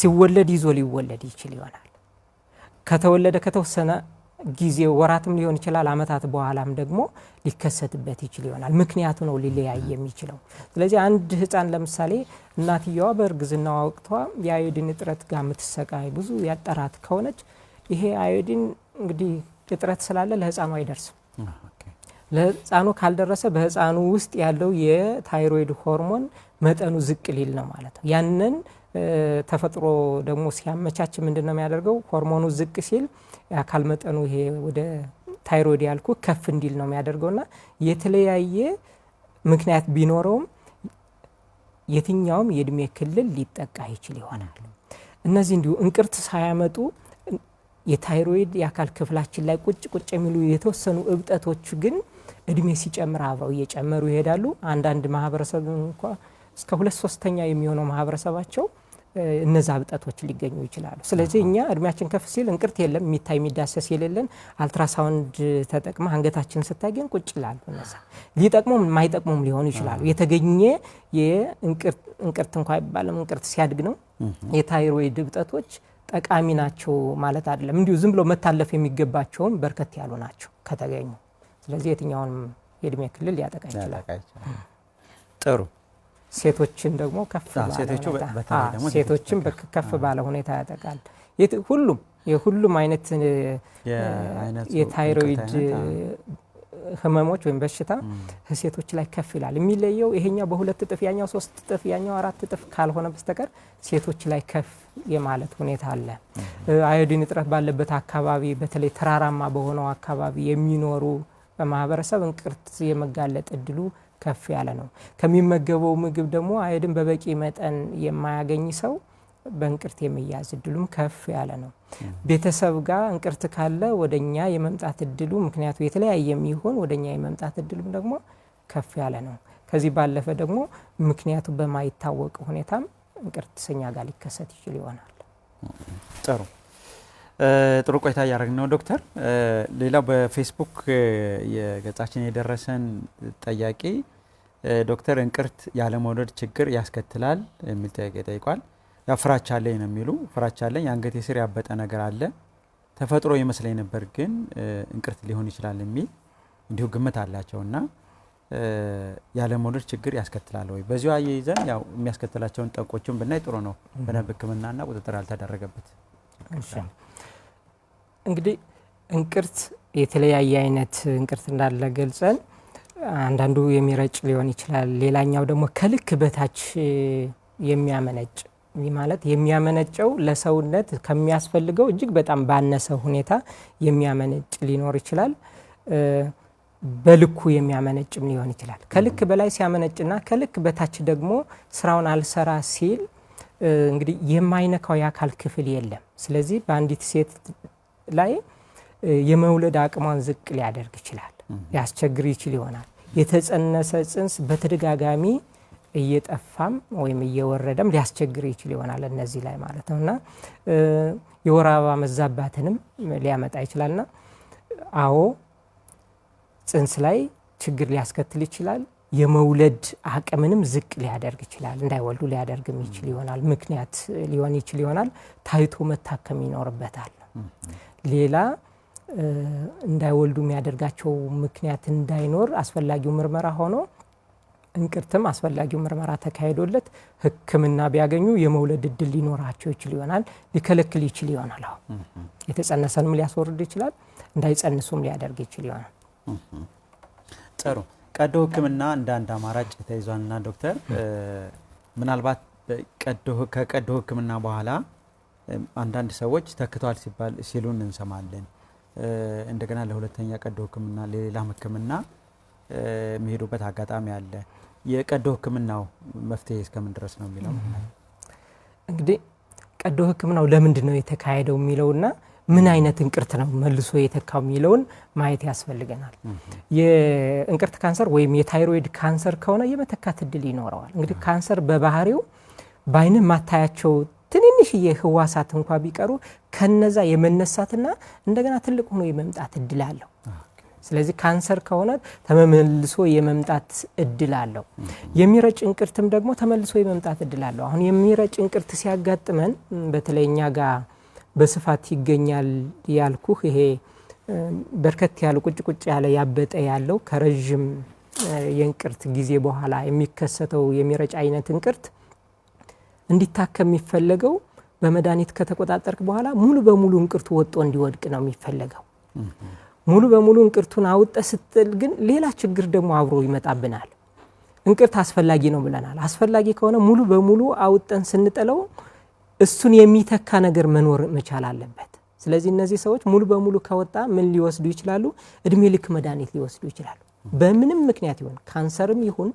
ሲወለድ ይዞ ሊወለድ ይችል ይሆናል። ከተወለደ ከተወሰነ ጊዜ ወራትም ሊሆን ይችላል፣ አመታት በኋላም ደግሞ ሊከሰትበት ይችል ይሆናል። ምክንያቱ ነው ሊለያይ የሚችለው። ስለዚህ አንድ ህፃን ለምሳሌ እናትየዋ በእርግዝና ወቅቷ የአዮዲን እጥረት ጋር የምትሰቃይ ብዙ ያጠራት ከሆነች ይሄ አዮዲን እንግዲህ እጥረት ስላለ ለህፃኑ አይደርስም። ለህፃኑ ካልደረሰ በህፃኑ ውስጥ ያለው የታይሮይድ ሆርሞን መጠኑ ዝቅ ሊል ነው ማለት ነው። ያንን ተፈጥሮ ደግሞ ሲያመቻች ምንድነው የሚያደርገው? ሆርሞኑ ዝቅ ሲል የአካል መጠኑ ይሄ ወደ ታይሮይድ ያልኩ ከፍ እንዲል ነው የሚያደርገውና የተለያየ ምክንያት ቢኖረውም የትኛውም የእድሜ ክልል ሊጠቃ ይችል ይሆናል። እነዚህ እንዲሁ እንቅርት ሳያመጡ የታይሮይድ የአካል ክፍላችን ላይ ቁጭ የሚሉ የተወሰኑ እብጠቶች ግን እድሜ ሲጨምር አብረው እየጨመሩ ይሄዳሉ። አንዳንድ ማህበረሰብ እንኳን እስከ 2/3 የሚሆነው ማህበረሰባቸው እነዛ እብጠቶች ሊገኙ ይችላሉ። ስለዚህ እኛ እድሜያችን ከፍ ሲል እንቅርት የለም የሚታይ የሚዳሰስ የሌለን አልትራሳውንድ ተጠቅማ አንገታችን ስታይ ግን ቁጭ ይላሉ። እነዛ ሊጠቅሙም የማይጠቅሙም ሊሆኑ ይችላሉ። የተገኘ የእንቅርት እንኳን አይባልም፣ እንቅርት ሲያድግ ነው። የታይሮይድ እብጠቶች ጠቃሚ ናቸው ማለት አይደለም። እንዲሁ ዝም ብሎ መታለፍ የሚገባቸውም በርከት ያሉ ናቸው ከተገኙ። ስለዚህ የትኛውንም የእድሜ ክልል ሊያጠቃ ይችላል። ጥሩ። ሴቶችን ደግሞ ከፍ ባለ ሁኔታ ያጠቃል። የሁሉም አይነት የታይሮይድ ህመሞች ወይም በሽታ ሴቶች ላይ ከፍ ይላል። የሚለየው ይሄኛው በ2 እጥፍ ያኛው 3 እጥፍ ያኛው 4 እጥፍ ካልሆነ በስተቀር ሴቶች ላይ ከፍ የማለት ሁኔታ አለ። አዮዲን እጥረት ባለበት አካባቢ በተለይ ተራራማ በሆነው አካባቢ የሚኖሩ በማህበረሰብ እንቅርት የመጋለጥ እድሉ ከፍ ያለ ነው። ከሚመገበው ምግብ ደግሞ አዮዲን በበቂ መጠን የማያገኝ ሰው በእንቅርት የሚያዝ እድሉም ከፍ ያለ ነው። ቤተሰብ ጋር እንቅርት ካለ ወደኛ የመምጣት እድሉ ምክንያቱ የተለያየ የሚሆን ወደኛ የመምጣት እድሉም ደግሞ ከፍ ያለ ነው። ከዚህ ባለፈ ደግሞ ምክንያቱ በማይታወቅ ሁኔታም እንቅርት ሰኛ ጋር ሊከሰት ይችል ይሆናል። ጥሩ ቆይታ ያደረግን ነው ዶክተር። ሌላው በፌስቡክ የገጻችን የደረሰን ጠያቂ ዶክተር እንቅርት ያለመውለድ ችግር ያስከትላል የሚል ጥያቄ ጠይቋል። ያ ፍራቻ አለኝ ነው የሚሉ ፍራቻ አለኝ፣ አንገቴ ስር ያበጠ ነገር አለ፣ ተፈጥሮ ይመስለኝ ነበር ግን እንቅርት ሊሆን ይችላል የሚል እንዲሁ ግምት አላቸውና ያለመውለድ ችግር ያስከትላል ወይ? በዚሁ አያይዘን ያው የሚያስከትላቸውን ጠንቆችን ብናይ ጥሩ ነው። በደንብ ሕክምናና ቁጥጥር ያልተደረገበት እንግዲህ እንቅርት የተለያየ አይነት እንቅርት እንዳለ ገልጸን አንዳንዱ የሚረጭ ሊሆን ይችላል። ሌላኛው ደግሞ ከልክ በታች የሚያመነጭ ማለት የሚያመነጨው ለሰውነት ከሚያስፈልገው እጅግ በጣም ባነሰ ሁኔታ የሚያመነጭ ሊኖር ይችላል። በልኩ የሚያመነጭም ሊሆን ይችላል። ከልክ በላይ ሲያመነጭና ከልክ በታች ደግሞ ስራውን አልሰራ ሲል እንግዲህ የማይነካው የአካል ክፍል የለም። ስለዚህ በአንዲት ሴት ላይ የመውለድ አቅሟን ዝቅ ሊያደርግ ይችላል፣ ሊያስቸግር ይችል ይሆናል። የተጸነሰ ጽንስ በተደጋጋሚ እየጠፋም ወይም እየወረደም ሊያስቸግር ይችል ይሆናል እነዚህ ላይ ማለት ነውና የወር አበባ መዛባትንም ሊያመጣ ይችላልና አዎ ጽንስ ላይ ችግር ሊያስከትል ይችላል። የመውለድ አቅምንም ዝቅ ሊያደርግ ይችላል፣ እንዳይወልዱ ሊያደርግም ይችል ይሆናል። ምክንያት ሊሆን ይችል ይሆናል። ታይቶ መታከም ይኖርበታል። ሌላ እንዳይወልዱ የሚያደርጋቸው ምክንያት እንዳይኖር አስፈላጊው ምርመራ ሆኖ እንቅርትም አስፈላጊው ምርመራ ተካሂዶለት ሕክምና ቢያገኙ የመውለድ እድል ሊኖራቸው ይችል ይሆናል። ሊከለክል ይችል ይሆናል። የተጸነሰንም ሊያስወርድ ይችላል፣ እንዳይጸንሱም ሊያደርግ ይችል ይሆናል። ጥሩ። ቀዶ ሕክምና እንደ አንድ አማራጭ ተይዟልና ዶክተር ምናልባት ከቀዶ ሕክምና በኋላ አንዳንድ ሰዎች ተክቷል ሲሉን እንሰማለን። እንደገና ለሁለተኛ ቀዶ ሕክምና ለሌላም ሕክምና የሚሄዱበት አጋጣሚ አለ። የቀዶ ህክምናው መፍትሄ እስከምን ድረስ ነው የሚለው? እንግዲህ ቀዶ ህክምናው ለምንድን ነው የተካሄደው የሚለውና ምን አይነት እንቅርት ነው መልሶ የተካው የሚለውን ማየት ያስፈልገናል። የእንቅርት ካንሰር ወይም የታይሮይድ ካንሰር ከሆነ የመተካት እድል ይኖረዋል። እንግዲህ ካንሰር በባህሪው በአይን ማታያቸው ትንንሽ የህዋሳት እንኳ ቢቀሩ ከነዛ የመነሳትና እንደገና ትልቅ ሆኖ የመምጣት እድል አለው። ስለዚህ ካንሰር ከሆነ ተመልሶ የመምጣት እድል አለው። የሚረጭ እንቅርትም ደግሞ ተመልሶ የመምጣት እድል አለው። አሁን የሚረጭ እንቅርት ሲያጋጥመን በተለይኛ ጋር በስፋት ይገኛል ያልኩህ ይሄ በርከት ያለ ቁጭ ያለ ያበጠ ያለው ከረጅም የእንቅርት ጊዜ በኋላ የሚከሰተው የሚረጭ አይነት እንቅርት እንዲታከም የሚፈለገው በመድኃኒት ከተቆጣጠርክ በኋላ ሙሉ በሙሉ እንቅርቱ ወጥቶ እንዲወድቅ ነው የሚፈለገው። ሙሉ በሙሉ እንቅርቱን አውጣ ስትል ግን ሌላ ችግር ደግሞ አብሮ ይመጣብናል። እንቅርት አስፈላጊ ነው ብለናል። አስፈላጊ ከሆነ ሙሉ በሙሉ አውጣን ስንጠለው እሱን የሚተካ ነገር መኖር መቻል አለበት። ስለዚህ እነዚህ ሰዎች ሙሉ በሙሉ ከወጣ ምን ሊወስዱ ይችላሉ? እድሜ ልክ መድኃኒት ሊወስዱ ይችላሉ። በምንም ምክንያት ይሁን ካንሰርም ይሁን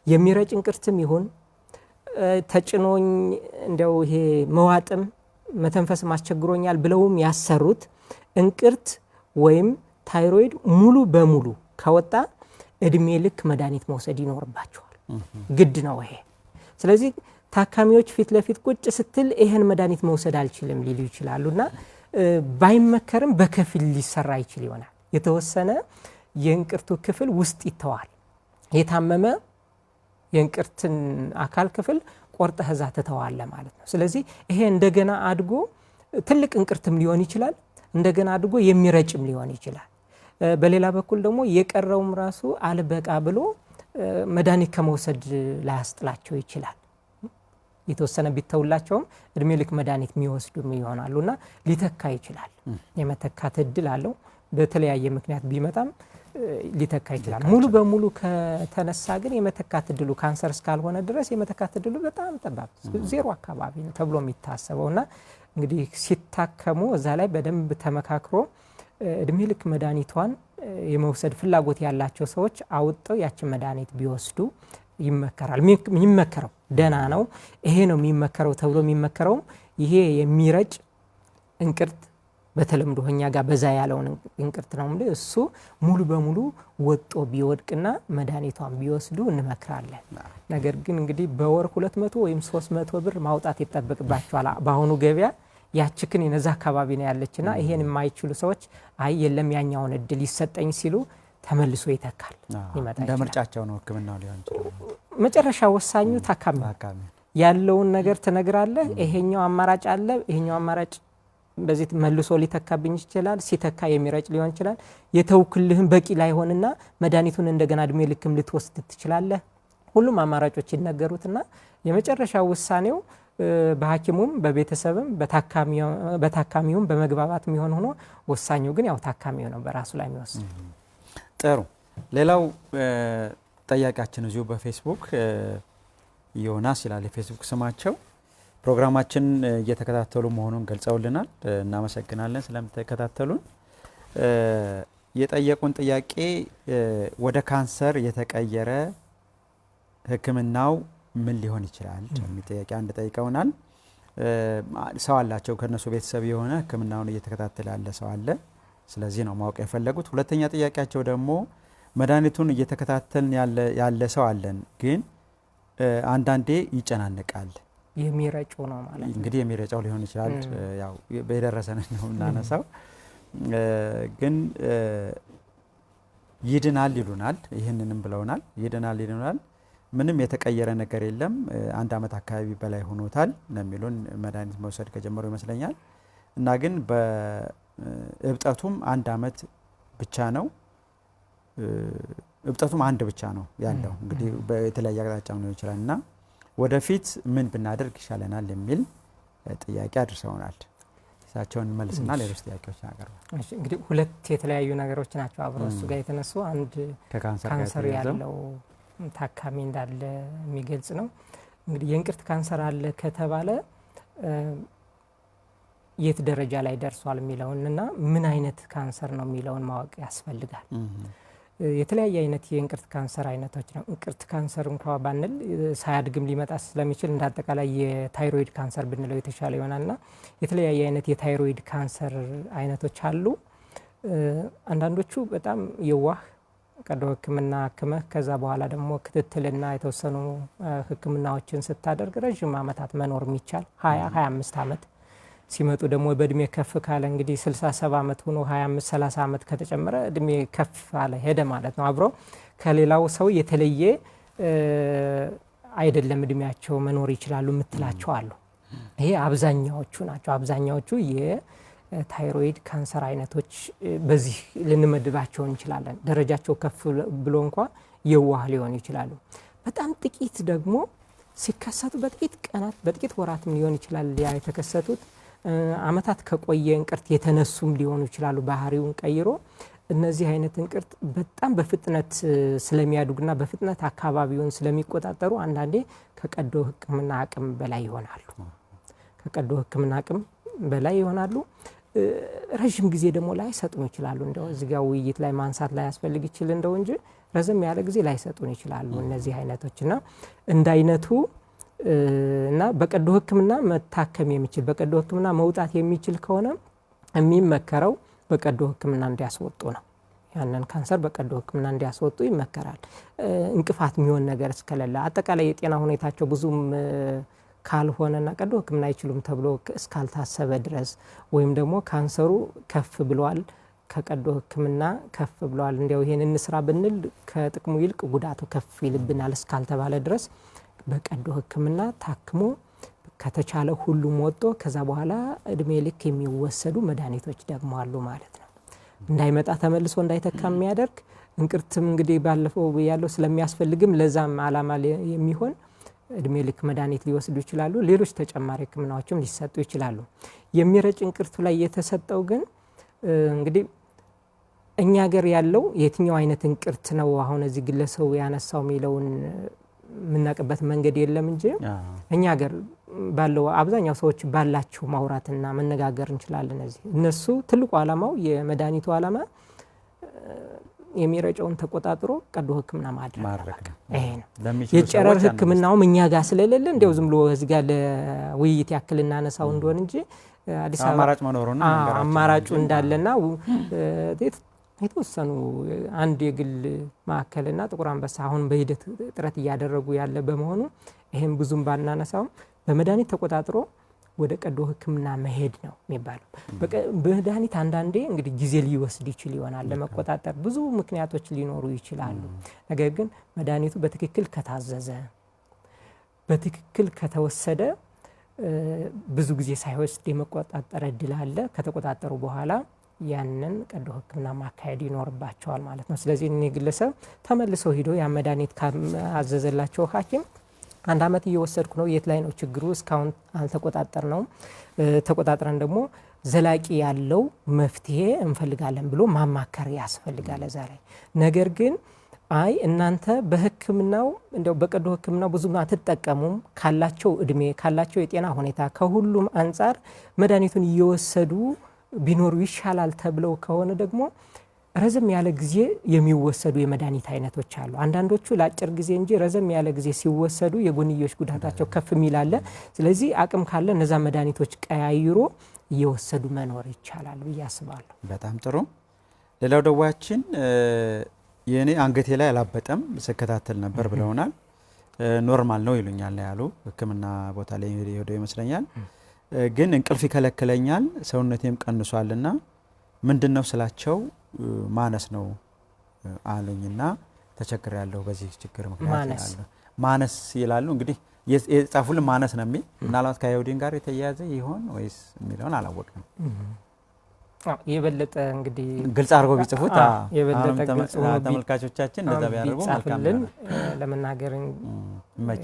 የሚረጭ እንቅርትም ይሁን ተጭኖኝ እንደው ይሄ መዋጥም መተንፈስም አስቸግሮኛል ብለውም ያሰሩት እንቅርት ወይም ታይሮይድ ሙሉ በሙሉ ከወጣ እድሜ ልክ መድኃኒት መውሰድ ይኖርባቸዋል። ግድ ነው ይሄ። ስለዚህ ታካሚዎች ፊት ለፊት ቁጭ ስትል ይሄን መድኃኒት መውሰድ አልችልም ሊሉ ይችላሉና ባይመከርም በከፊል ሊሰራ ይችል ይሆናል። የተወሰነ የእንቅርቱ ክፍል ውስጥ ይተዋል። የታመመ የእንቅርትን አካል ክፍል ቆርጠህ እዛ ትተዋለ ማለት ነው። ስለዚህ ይሄ እንደገና አድጎ ትልቅ እንቅርትም ሊሆን ይችላል፣ እንደገና አድጎ የሚረጭም ሊሆን ይችላል። በሌላ በኩል ደግሞ የቀረውም ራሱ አልበቃ ብሎ መድኃኒት ከመውሰድ ላያስጥላቸው ይችላል። የተወሰነ ቢተውላቸውም እድሜ ልክ መድኃኒት የሚወስዱም ይሆናሉና ሊተካ ይችላል። የመተካት እድል አለው። በተለያየ ምክንያት ቢመጣም ሊተካ ይችላል። ሙሉ በሙሉ ከተነሳ ግን የመተካት እድሉ ካንሰር እስካልሆነ ድረስ የመተካት እድሉ በጣም ጠባብ ዜሮ አካባቢ ነው ተብሎ የሚታሰበውና እንግዲህ ሲታከሙ እዛ ላይ በደንብ ተመካክሮ እድሜ ልክ መድኃኒቷን የመውሰድ ፍላጎት ያላቸው ሰዎች አውጥተው ያችን መድኃኒት ቢወስዱ ይመከራል። የሚመከረው ደና ነው ይሄ ነው የሚመከረው ተብሎ የሚመከረው ይሄ የሚረጭ እንቅርት በተለምዶ እኛ ጋር በዛ ያለውን እንቅርት ነው ማለት እሱ ሙሉ በሙሉ ወጦ ቢወድቅና መድኃኒቷን ቢወስዱ እንመክራለን። ነገር ግን እንግዲህ በወር 200 ወይም 300 ብር ማውጣት ይጠበቅባቸዋል። በአሁኑ ገበያ ያችክን የነዛ አካባቢ ነው ያለችና ይሄን የማይችሉ ሰዎች አይ የለም ያኛውን እድል ይሰጠኝ ሲሉ ተመልሶ ይተካል ይመጣል። እንደ ምርጫቸው ነው ህክምናው ሊሆን ይችላል። መጨረሻ ወሳኙ ታካሚ ያለውን ነገር ትነግራለህ። ይሄኛው አማራጭ አለ፣ ይሄኛው አማራጭ በዚህ መልሶ ሊተካብኝ ይችላል። ሲተካ የሚረጭ ሊሆን ይችላል። የተውክልህም በቂ ላይሆንና መድኃኒቱን እንደገና እድሜ ልክም ልትወስድ ትችላለህ። ሁሉም አማራጮች ይነገሩትና የመጨረሻ ውሳኔው በሐኪሙም በቤተሰብም በታካሚውም በመግባባት የሚሆን ሆኖ ወሳኙ ግን ያው ታካሚው ነው በራሱ ላይ የሚወስድ። ጥሩ። ሌላው ጠያቂያችን እዚሁ በፌስቡክ ዮናስ ይላል የፌስቡክ ስማቸው። ፕሮግራማችን እየተከታተሉ መሆኑን ገልጸውልናል። እናመሰግናለን ስለምትከታተሉን። የጠየቁን ጥያቄ ወደ ካንሰር የተቀየረ ህክምናው ምን ሊሆን ይችላል የሚል ጥያቄ አንድ ጠይቀውናል። ሰው አላቸው ከነሱ ቤተሰብ የሆነ ህክምናውን እየተከታተለ ያለ ሰው አለ። ስለዚህ ነው ማወቅ የፈለጉት። ሁለተኛ ጥያቄያቸው ደግሞ መድኃኒቱን እየተከታተልን ያለ ሰው አለን፣ ግን አንዳንዴ ይጨናነቃል። የሚረጨው ነው ማለት እንግዲህ የሚረጨው ሊሆን ይችላል። ያው በደረሰን ነው እናነሳው። ግን ይድናል ይሉናል። ይህንንም ብለውናል። ይድናል ይሉናል። ምንም የተቀየረ ነገር የለም። 1 ዓመት አካባቢ በላይ ሆኖታል ነው የሚሉን። መድኃኒት መውሰድ ከጀመሩ ይመስለኛል። እና ግን በእብጠቱም 1 ዓመት ብቻ ነው። እብጠቱም 1 ብቻ ነው ያለው። እንግዲህ በተለያየ አቅጣጫ ነው ይችላል። እና ወደፊት ምን ብናደርግ ይሻለናል የሚል ጥያቄ አድርሰውናል። እሳቸውን መልስና ሌሎች ጥያቄዎች አቀርባለሁ። እሺ እንግዲህ ሁለት የተለያዩ ነገሮች ናቸው አብረው እሱ ጋር የተነሱ። አንድ ካንሰር ያለው ታካሚ እንዳለ የሚገልጽ ነው። እንግዲህ የእንቅርት ካንሰር አለ ከተባለ የት ደረጃ ላይ ደርሷል የሚለውንና ምን አይነት ካንሰር ነው የሚለውን ማወቅ ያስፈልጋል። የተለያየ አይነት የእንቅርት ካንሰር አይነቶች ነው። እንቅርት ካንሰር እንኳን ባንል ሳያድግም ሊመጣ ስለሚችል እንዳጠቃላይ የታይሮይድ ካንሰር ብንለው የተሻለ ይሆናልና የተለያየ አይነት የታይሮይድ ካንሰር አይነቶች አሉ። አንዳንዶቹ በጣም የዋህ ቀዶ ህክምና አክመህ ከዛ በኋላ ደግሞ ክትትልና የተወሰኑ ህክምናዎችን ስታደርግ ረጅም ዓመታት መኖር የሚቻል 20-25 ዓመት ሲመጡ ደግሞ በእድሜ ከፍ ካለ እንግዲህ 67 ዓመት ሆኖ 25-30 ዓመት ከተጨመረ እድሜ ከፍ አለ ሄደ ማለት ነው። አብሮ ከሌላው ሰው የተለየ አይደለም እድሜያቸው መኖር ይችላሉ የምትላቸው አሉ። ይሄ አብዛኛዎቹ ናቸው። አብዛኛዎቹ የታይሮይድ ካንሰር አይነቶች በዚህ ልንመድባቸው እንችላለን። ደረጃቸው ከፍ ብሎ እንኳን የዋህ ሊሆኑ ይችላሉ። በጣም ጥቂት ደግሞ ሲከሰቱ በጥቂት ቀናት በጥቂት ወራትም ሊሆን ይችላል ያ የተከሰቱት አመታት ከቆየ እንቅርት የተነሱም ሊሆኑ ይችላሉ ባህሪውን ቀይሮ። እነዚህ አይነት እንቅርት በጣም በፍጥነት ስለሚያድጉና በፍጥነት አካባቢውን ስለሚቆጣጠሩ አንዳንዴ ከቀዶ ህክምና አቅም በላይ ይሆናሉ። ከቀዶ ህክምና አቅም በላይ ይሆናሉ። ረጅም ጊዜ ደግሞ ላይ ሰጡን ይችላሉ። እንደው እዚህ ጋር ውይይት ላይ ማንሳት ላይ ያስፈልግ ይችላል እንደው እንጂ ረዘም ያለ ጊዜ ላይ ሰጡን ይችላሉ እነዚህ አይነቶችና እንደ አይነቱ እና በቀዶ ህክምና መታከም የሚችል በቀዶ ህክምና መውጣት የሚችል ከሆነ የሚመከረው በቀዶ ህክምና እንዲያስወጡ ነው። ያንን ካንሰር በቀዶ ህክምና እንዲያስወጡ ይመከራል። እንቅፋት የሚሆን ነገር እስከሌለ አጠቃላይ የጤና ሁኔታቸው ብዙም ካልሆነና ቀዶ ህክምና አይችሉም ተብሎ እስካልታሰበ ድረስ ወይም ደግሞ ካንሰሩ ከፍ ብሏል ከቀዶ ህክምና ከፍ ብሏል እንዲያው ይሄን እንስራ ብንል ከጥቅሙ ይልቅ ጉዳቱ ከፍ ይልብናል እስካልተባለ ድረስ በቀዶ ህክምና ታክሞ ከተቻለ ሁሉም ወጥቶ ከዛ በኋላ እድሜ ልክ የሚወሰዱ መድኃኒቶች ደግሞ አሉ ማለት ነው። እንዳይመጣ ተመልሶ እንዳይተካ የሚያደርግ እንቅርትም እንግዲህ ባለፈው ያለው ስለሚያስፈልግም ለዛም አላማ የሚሆን እድሜ ልክ መድኃኒት ሊወስዱ ይችላሉ። ሌሎች ተጨማሪ ህክምናዎችም ሊሰጡ ይችላሉ። የሚረጭ እንቅርቱ ላይ የተሰጠው ግን እንግዲህ እኛ ሀገር ያለው የትኛው አይነት እንቅርት ነው አሁን እዚህ ግለሰቡ ያነሳው የሚለውን ምናቀበት መንገድ የለም እንጂ እኛ ሀገር ባለው አብዛኛው ሰዎች ባላቸው ማውራትና መነጋገር እንችላለን። እነሱ ትልቁ ዓላማው የመድኃኒቱ ዓላማ የሚረጨውን ተቆጣጥሮ ቀዶ ህክምና ማድረግ ይሄ ነው። የጨረር ህክምናውም እኛ ጋር ስለሌለ እንደው ዝም ብሎ እዚህ ጋር ለውይይት ያክል እናነሳው እንደሆነ እንጂ አዲስ አበባ አማራጭ መኖሩና አማራጩ እንዳለና የተወሰኑ አንድ የግል ማዕከልና ጥቁር አንበሳ አሁን በሂደት ጥረት እያደረጉ ያለ በመሆኑ ይሄን ብዙም ባናነሳው በመድኃኒት ተቆጣጥሮ ወደ ቀዶ ህክምና መሄድ ነው የሚባለው። በመድኃኒት አንዳንዴ እንግዲህ ጊዜ ሊወስድ ይችላል ለመቆጣጠር ብዙ ምክንያቶች ሊኖሩ ይችላሉ። ነገር ግን መድኃኒቱ በትክክል ከታዘዘ በትክክል ከተወሰደ ብዙ ጊዜ ሳይወስድ የመቆጣጠር እድል አለ። ከተቆጣጠሩ በኋላ ያንን ቀዶ ህክምና ማካሄድ ይኖርባቸዋል ማለት ነው። ስለዚህ እኔ ግለሰብ ተመልሰው ሄዶ ያ መድኃኒት ካዘዘላቸው ሐኪም አንድ አመት እየወሰድኩ ነው የት ላይ ነው ችግሩ እስካሁን አልተቆጣጠርነው ተቆጣጥረን ደግሞ ዘላቂ ያለው መፍትሄ እንፈልጋለን ብሎ ማማከር ያስፈልጋል እዛ ላይ። ነገር ግን አይ እናንተ በህክምናው እንደው በቀዶ ህክምናው ብዙም አትጠቀሙም ካላቸው እድሜ ካላቸው የጤና ሁኔታ ከሁሉም አንፃር መድኃኒቱን እየወሰዱ ቢኖሩ ይሻላል ተብለው ከሆነ ደግሞ ረዘም ያለ ጊዜ የሚወሰዱ የመድኃኒት አይነቶች አሉ። አንዳንዶቹ ለአጭር ጊዜ እንጂ ረዘም ያለ ጊዜ ሲወሰዱ የጎንዮሽ ጉዳታቸው ከፍ የሚላለ። ስለዚህ አቅም ካለ እነዛ መድኃኒቶች ቀያይሮ እየወሰዱ መኖር ይቻላል ብዬ አስባለሁ። በጣም ጥሩ። ሌላው ደዋያችን የኔ አንገቴ ላይ አላበጠም ስከታተል ነበር ብለውናል። ኖርማል ነው ይሉኛል ያሉ ህክምና ቦታ ላይ ሄዶ ይመስለኛል። ግን እንቅልፍ ይከለክለኛል ሰውነቴም ቀንሷልና ምንድነው ስላቸው ማነስ ነው አሉኝና ተቸግር ያለው በዚህ ችግር ምክንያት ያለው ማነስ ይላሉ። እንግዲህ የጻፉልን ማነስ ነው የሚል ምናልባት ከአዮዲን ጋር የተያያዘ ይሆን ወይስ የሚለውን አላወቅንም። የበለጠ እንግዲህ ግልጽ አድርገው ቢጽፉት የበለጠ ግልጽ ነው ተመልካቾቻችን እንደዛ ቢያደርጉ መልካም ነው ለመናገር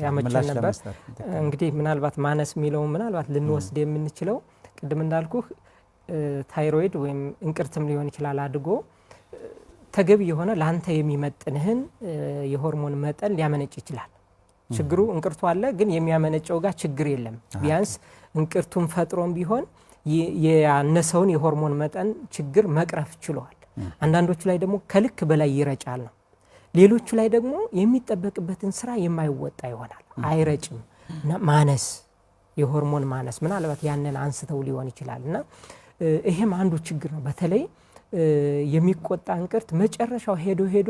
ያመቸን ነበር። እንግዲህ ምናልባት ማነስ የሚለው ምናልባት ልንወስድ የምንችለው ቅድም እንዳልኩህ ታይሮይድ ወይም እንቅርትም ሊሆን ይችላል አድጎ ተገቢ የሆነ ላንተ የሚመጥንህን የሆርሞን መጠን ሊያመነጭ ይችላል። ችግሩ እንቅርቱ አለ ግን የሚያመነጨው ጋር ችግር የለም። ቢያንስ እንቅርቱን ፈጥሮም ቢሆን ያነሰውን የሆርሞን መጠን ችግር መቅረፍ ችሏል። አንዳንዶቹ ላይ ደግሞ ከልክ በላይ ይረጫል ነው። ሌሎቹ ላይ ደግሞ የሚጠበቅበትን ስራ የማይወጣ ይሆናል። አይረጭም እና ማነስ የሆርሞን ማነስ ምናልባት ያንን አንስተው ሊሆን ይችላልና ይሄም አንዱ ችግር ነው። በተለይ የሚቆጣ እንቅርት መጨረሻው ሄዶ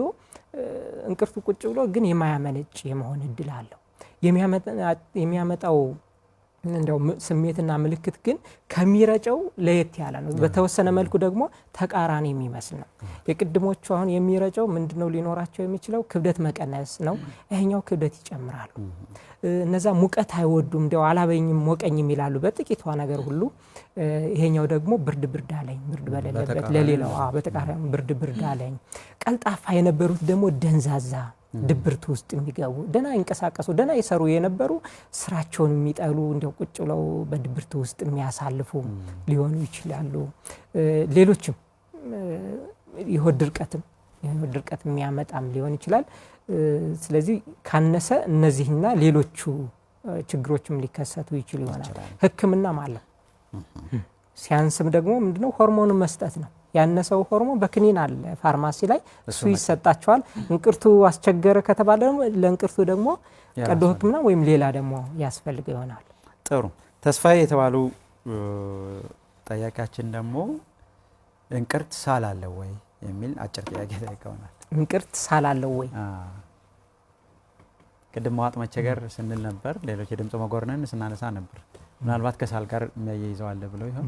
እንቅርቱ ቁጭ ብሎ ግን የማያመነጭ የመሆን እድል አለው። የሚያመጣው እንደው ስሜትና ምልክት ግን ከሚረጨው ለየት ያለ ነው። በተወሰነ መልኩ ደግሞ ተቃራኒ የሚመስል ነው። የቅድሞቹ አሁን የሚረጨው ምንድነው ሊኖራቸው የሚችለው ክብደት መቀነስ ነው። ይሄኛው ክብደት ይጨምራሉ። እነዛ ሙቀት አይወዱም፣ እንደው አላበኝም ሞቀኝም ይላሉ በጥቂቷ ነገር ሁሉ። ይሄኛው ደግሞ ብርድ አለኝ፣ ብርድ በሌለበት ለሌላው በተቃራኒ ብርድ አለኝ። ቀልጣፋ የነበሩት ደግሞ ደንዛዛ ድብርት ውስጥ የሚገቡ ደና እንቀሳቀሱ ደና ይሰሩ የነበሩ ስራቸውን የሚጠሉ እንደው ቁጭ ብለው በድብርት ውስጥ የሚያሳልፉ ሊሆኑ ይችላሉ። ሌሎችም የሆድ ድርቀት የሚያመጣም ሊሆን ይችላል። ስለዚህ ካነሰ እነዚህና ሌሎቹ ችግሮችም ሊከሰቱ ይችሉ ይሆናል። ህክምና ማለት ሲያንስም ደግሞ ምንድነው ሆርሞን መስጠት ነው። ያነሰው ሆርሞን በክኒን አለ ፋርማሲ ላይ እሱ ይሰጣቸዋል። እንቅርቱ አስቸገረ ከተባለ ደግሞ ለእንቅርቱ ደግሞ ቀዶ ህክምና ወይም ሌላ ደግሞ ያስፈልግ ይሆናል። ጥሩ ተስፋዬ የተባሉ ጠያቂያችን ደግሞ እንቅርት ሳል አለው ወይ የሚል አጭር ጥያቄ ጠይቀውናል። እንቅርት ሳል አለው ወይ? ቅድም ማዋጥ መቸገር ስንል ነበር፣ ሌሎች የድምጽ መጎርነን ስናነሳ ነበር። ምናልባት ከሳል ጋር የሚያያይዘው አለ ብለው ይሆን?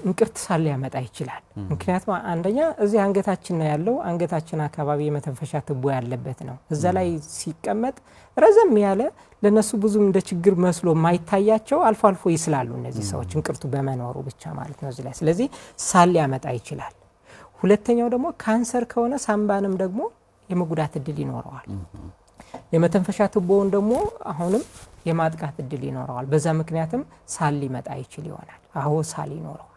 እንቅርት ሳል ሊያመጣ ይችላል። ምክንያቱም አንደኛ እዚህ አንገታችን ነው ያለው። አንገታችን አካባቢ የመተንፈሻ ትቦ ያለበት ነው። እዛ ላይ ሲቀመጥ ረዘም ያለ ለነሱ ብዙም እንደ ችግር መስሎ ማይታያቸው አልፎ አልፎ ይስላሉ እነዚህ ሰዎች እንቅርቱ በመኖሩ ብቻ ማለት ነው እዚህ ላይ። ስለዚህ ሳል ሊያመጣ ይችላል። ሁለተኛው ደግሞ ካንሰር ከሆነ ሳምባንም ደግሞ የመጉዳት እድል ይኖረዋል። የመተንፈሻ ትቦውን ደግሞ አሁንም የማጥቃት እድል ይኖረዋል። በዛ ምክንያትም ሳል ሊመጣ ይችል ይሆናል። ሳል ይኖረዋል።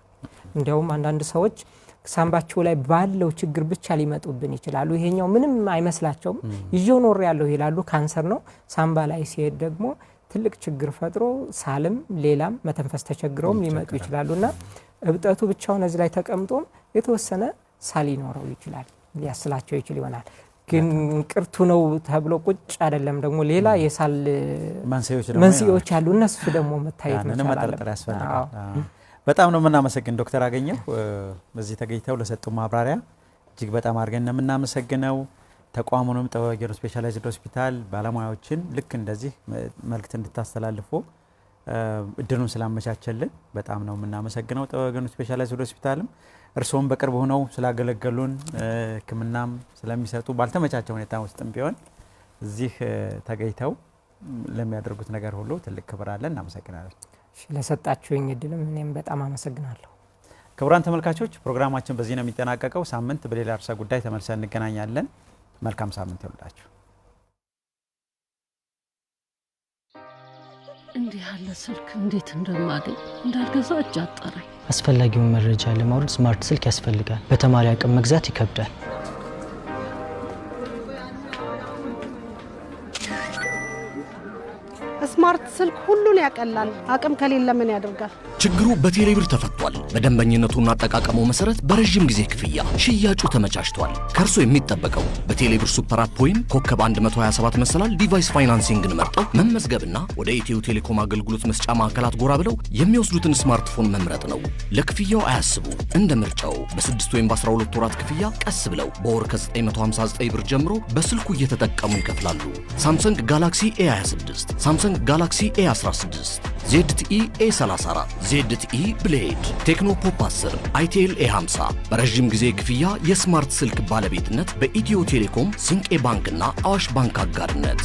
እንደውም አንዳንድ ሰዎች ሳምባቸው ላይ ባለው ችግር ብቻ ሊመጡብን ይችላሉ። ይሄኛው ምንም አይመስላቸውም ይዤው ኖር ያለው ይላሉ፣ ካንሰር ነው። ሳምባ ላይ ሲሄድ ደግሞ ትልቅ ችግር ፈጥሮ ሳልም ሌላም መተንፈስ ተቸግረውም ሊመጡ ይችላሉና እብጠቱ ብቻውን እዚህ ላይ ተቀምጦም የተወሰነ ሳል ይኖረው ይችላል፣ ሊያስላቸው ይችል ይሆናል። ግን እንቅርቱ ነው ተብሎ ቁጭ አይደለም። ደግሞ ሌላ የሳል መንስኤዎች አሉ። እነሱ ደግሞ መታየት ያስፈልጋል። በጣም ነው የምናመሰግን ዶክተር አገኘሁ በዚህ ተገኝተው ለሰጡ ማብራሪያ እጅግ በጣም አድርገን ነው የምናመሰግነው። ተቋሙንም ጥበበ ገኑ ስፔሻላይዝድ ሆስፒታል ባለሙያዎችን ልክ እንደዚህ መልእክት እንድታስተላልፉ እድሉን ስላመቻቸልን በጣም ነው የምናመሰግነው። ጥበበ ገኑ ስፔሻላይዝድ ሆስፒታልም እርስዎም በቅርብ ሆነው ስላገለገሉን ሕክምናም ስለሚሰጡ ባልተመቻቸ ሁኔታ ውስጥም ቢሆን እዚህ ተገኝተው ለሚያደርጉት ነገር ሁሉ ትልቅ ክብር አለን። እናመሰግናለን። ለሰጣችሁኝ እድልም እኔም በጣም አመሰግናለሁ። ክቡራን ተመልካቾች ፕሮግራማችን በዚህ ነው የሚጠናቀቀው። ሳምንት በሌላ ርዕሰ ጉዳይ ተመልሰን እንገናኛለን። መልካም ሳምንት ይሁንላችሁ። እንዲህ ያለ ስልክ እንዴት እንደማገኝ እንዳልገዛው እጅ አጠረኝ። አስፈላጊውን መረጃ ለማውረድ ስማርት ስልክ ያስፈልጋል። በተማሪ አቅም መግዛት ይከብዳል። ስማርት ስልክ ሁሉን ያቀላል። አቅም ከሌለ ምን ያደርጋል? ችግሩ በቴሌብር ተፈቷል። በደንበኝነቱና አጠቃቀሙ መሰረት በረጅም ጊዜ ክፍያ ሽያጩ ተመቻችቷል። ከርሶ የሚጠበቀው በቴሌብር ሱፐር አፕ ወይም ኮከብ 127 መሰላል ዲቫይስ ፋይናንሲንግን መርጠው መመዝገብና ወደ ኢትዮ ቴሌኮም አገልግሎት መስጫ ማዕከላት ጎራ ብለው የሚወስዱትን ስማርትፎን መምረጥ ነው። ለክፍያው አያስቡ። እንደ ምርጫው በ6 ወይም በ12 ወራት ክፍያ ቀስ ብለው በወር ከ959 ብር ጀምሮ በስልኩ እየተጠቀሙ ይከፍላሉ። ሳምሰንግ ጋላክሲ A26፣ ሳምሰንግ ጋላክሲ A16፣ ZTE A34፣ ZTE ብሌድ፣ ቴክኖ ፖፕ 10፣ አይቴል A50 በረጅም ጊዜ ክፍያ የስማርት ስልክ ባለቤትነት በኢትዮ ቴሌኮም፣ ሲንቄ ባንክና አዋሽ ባንክ አጋርነት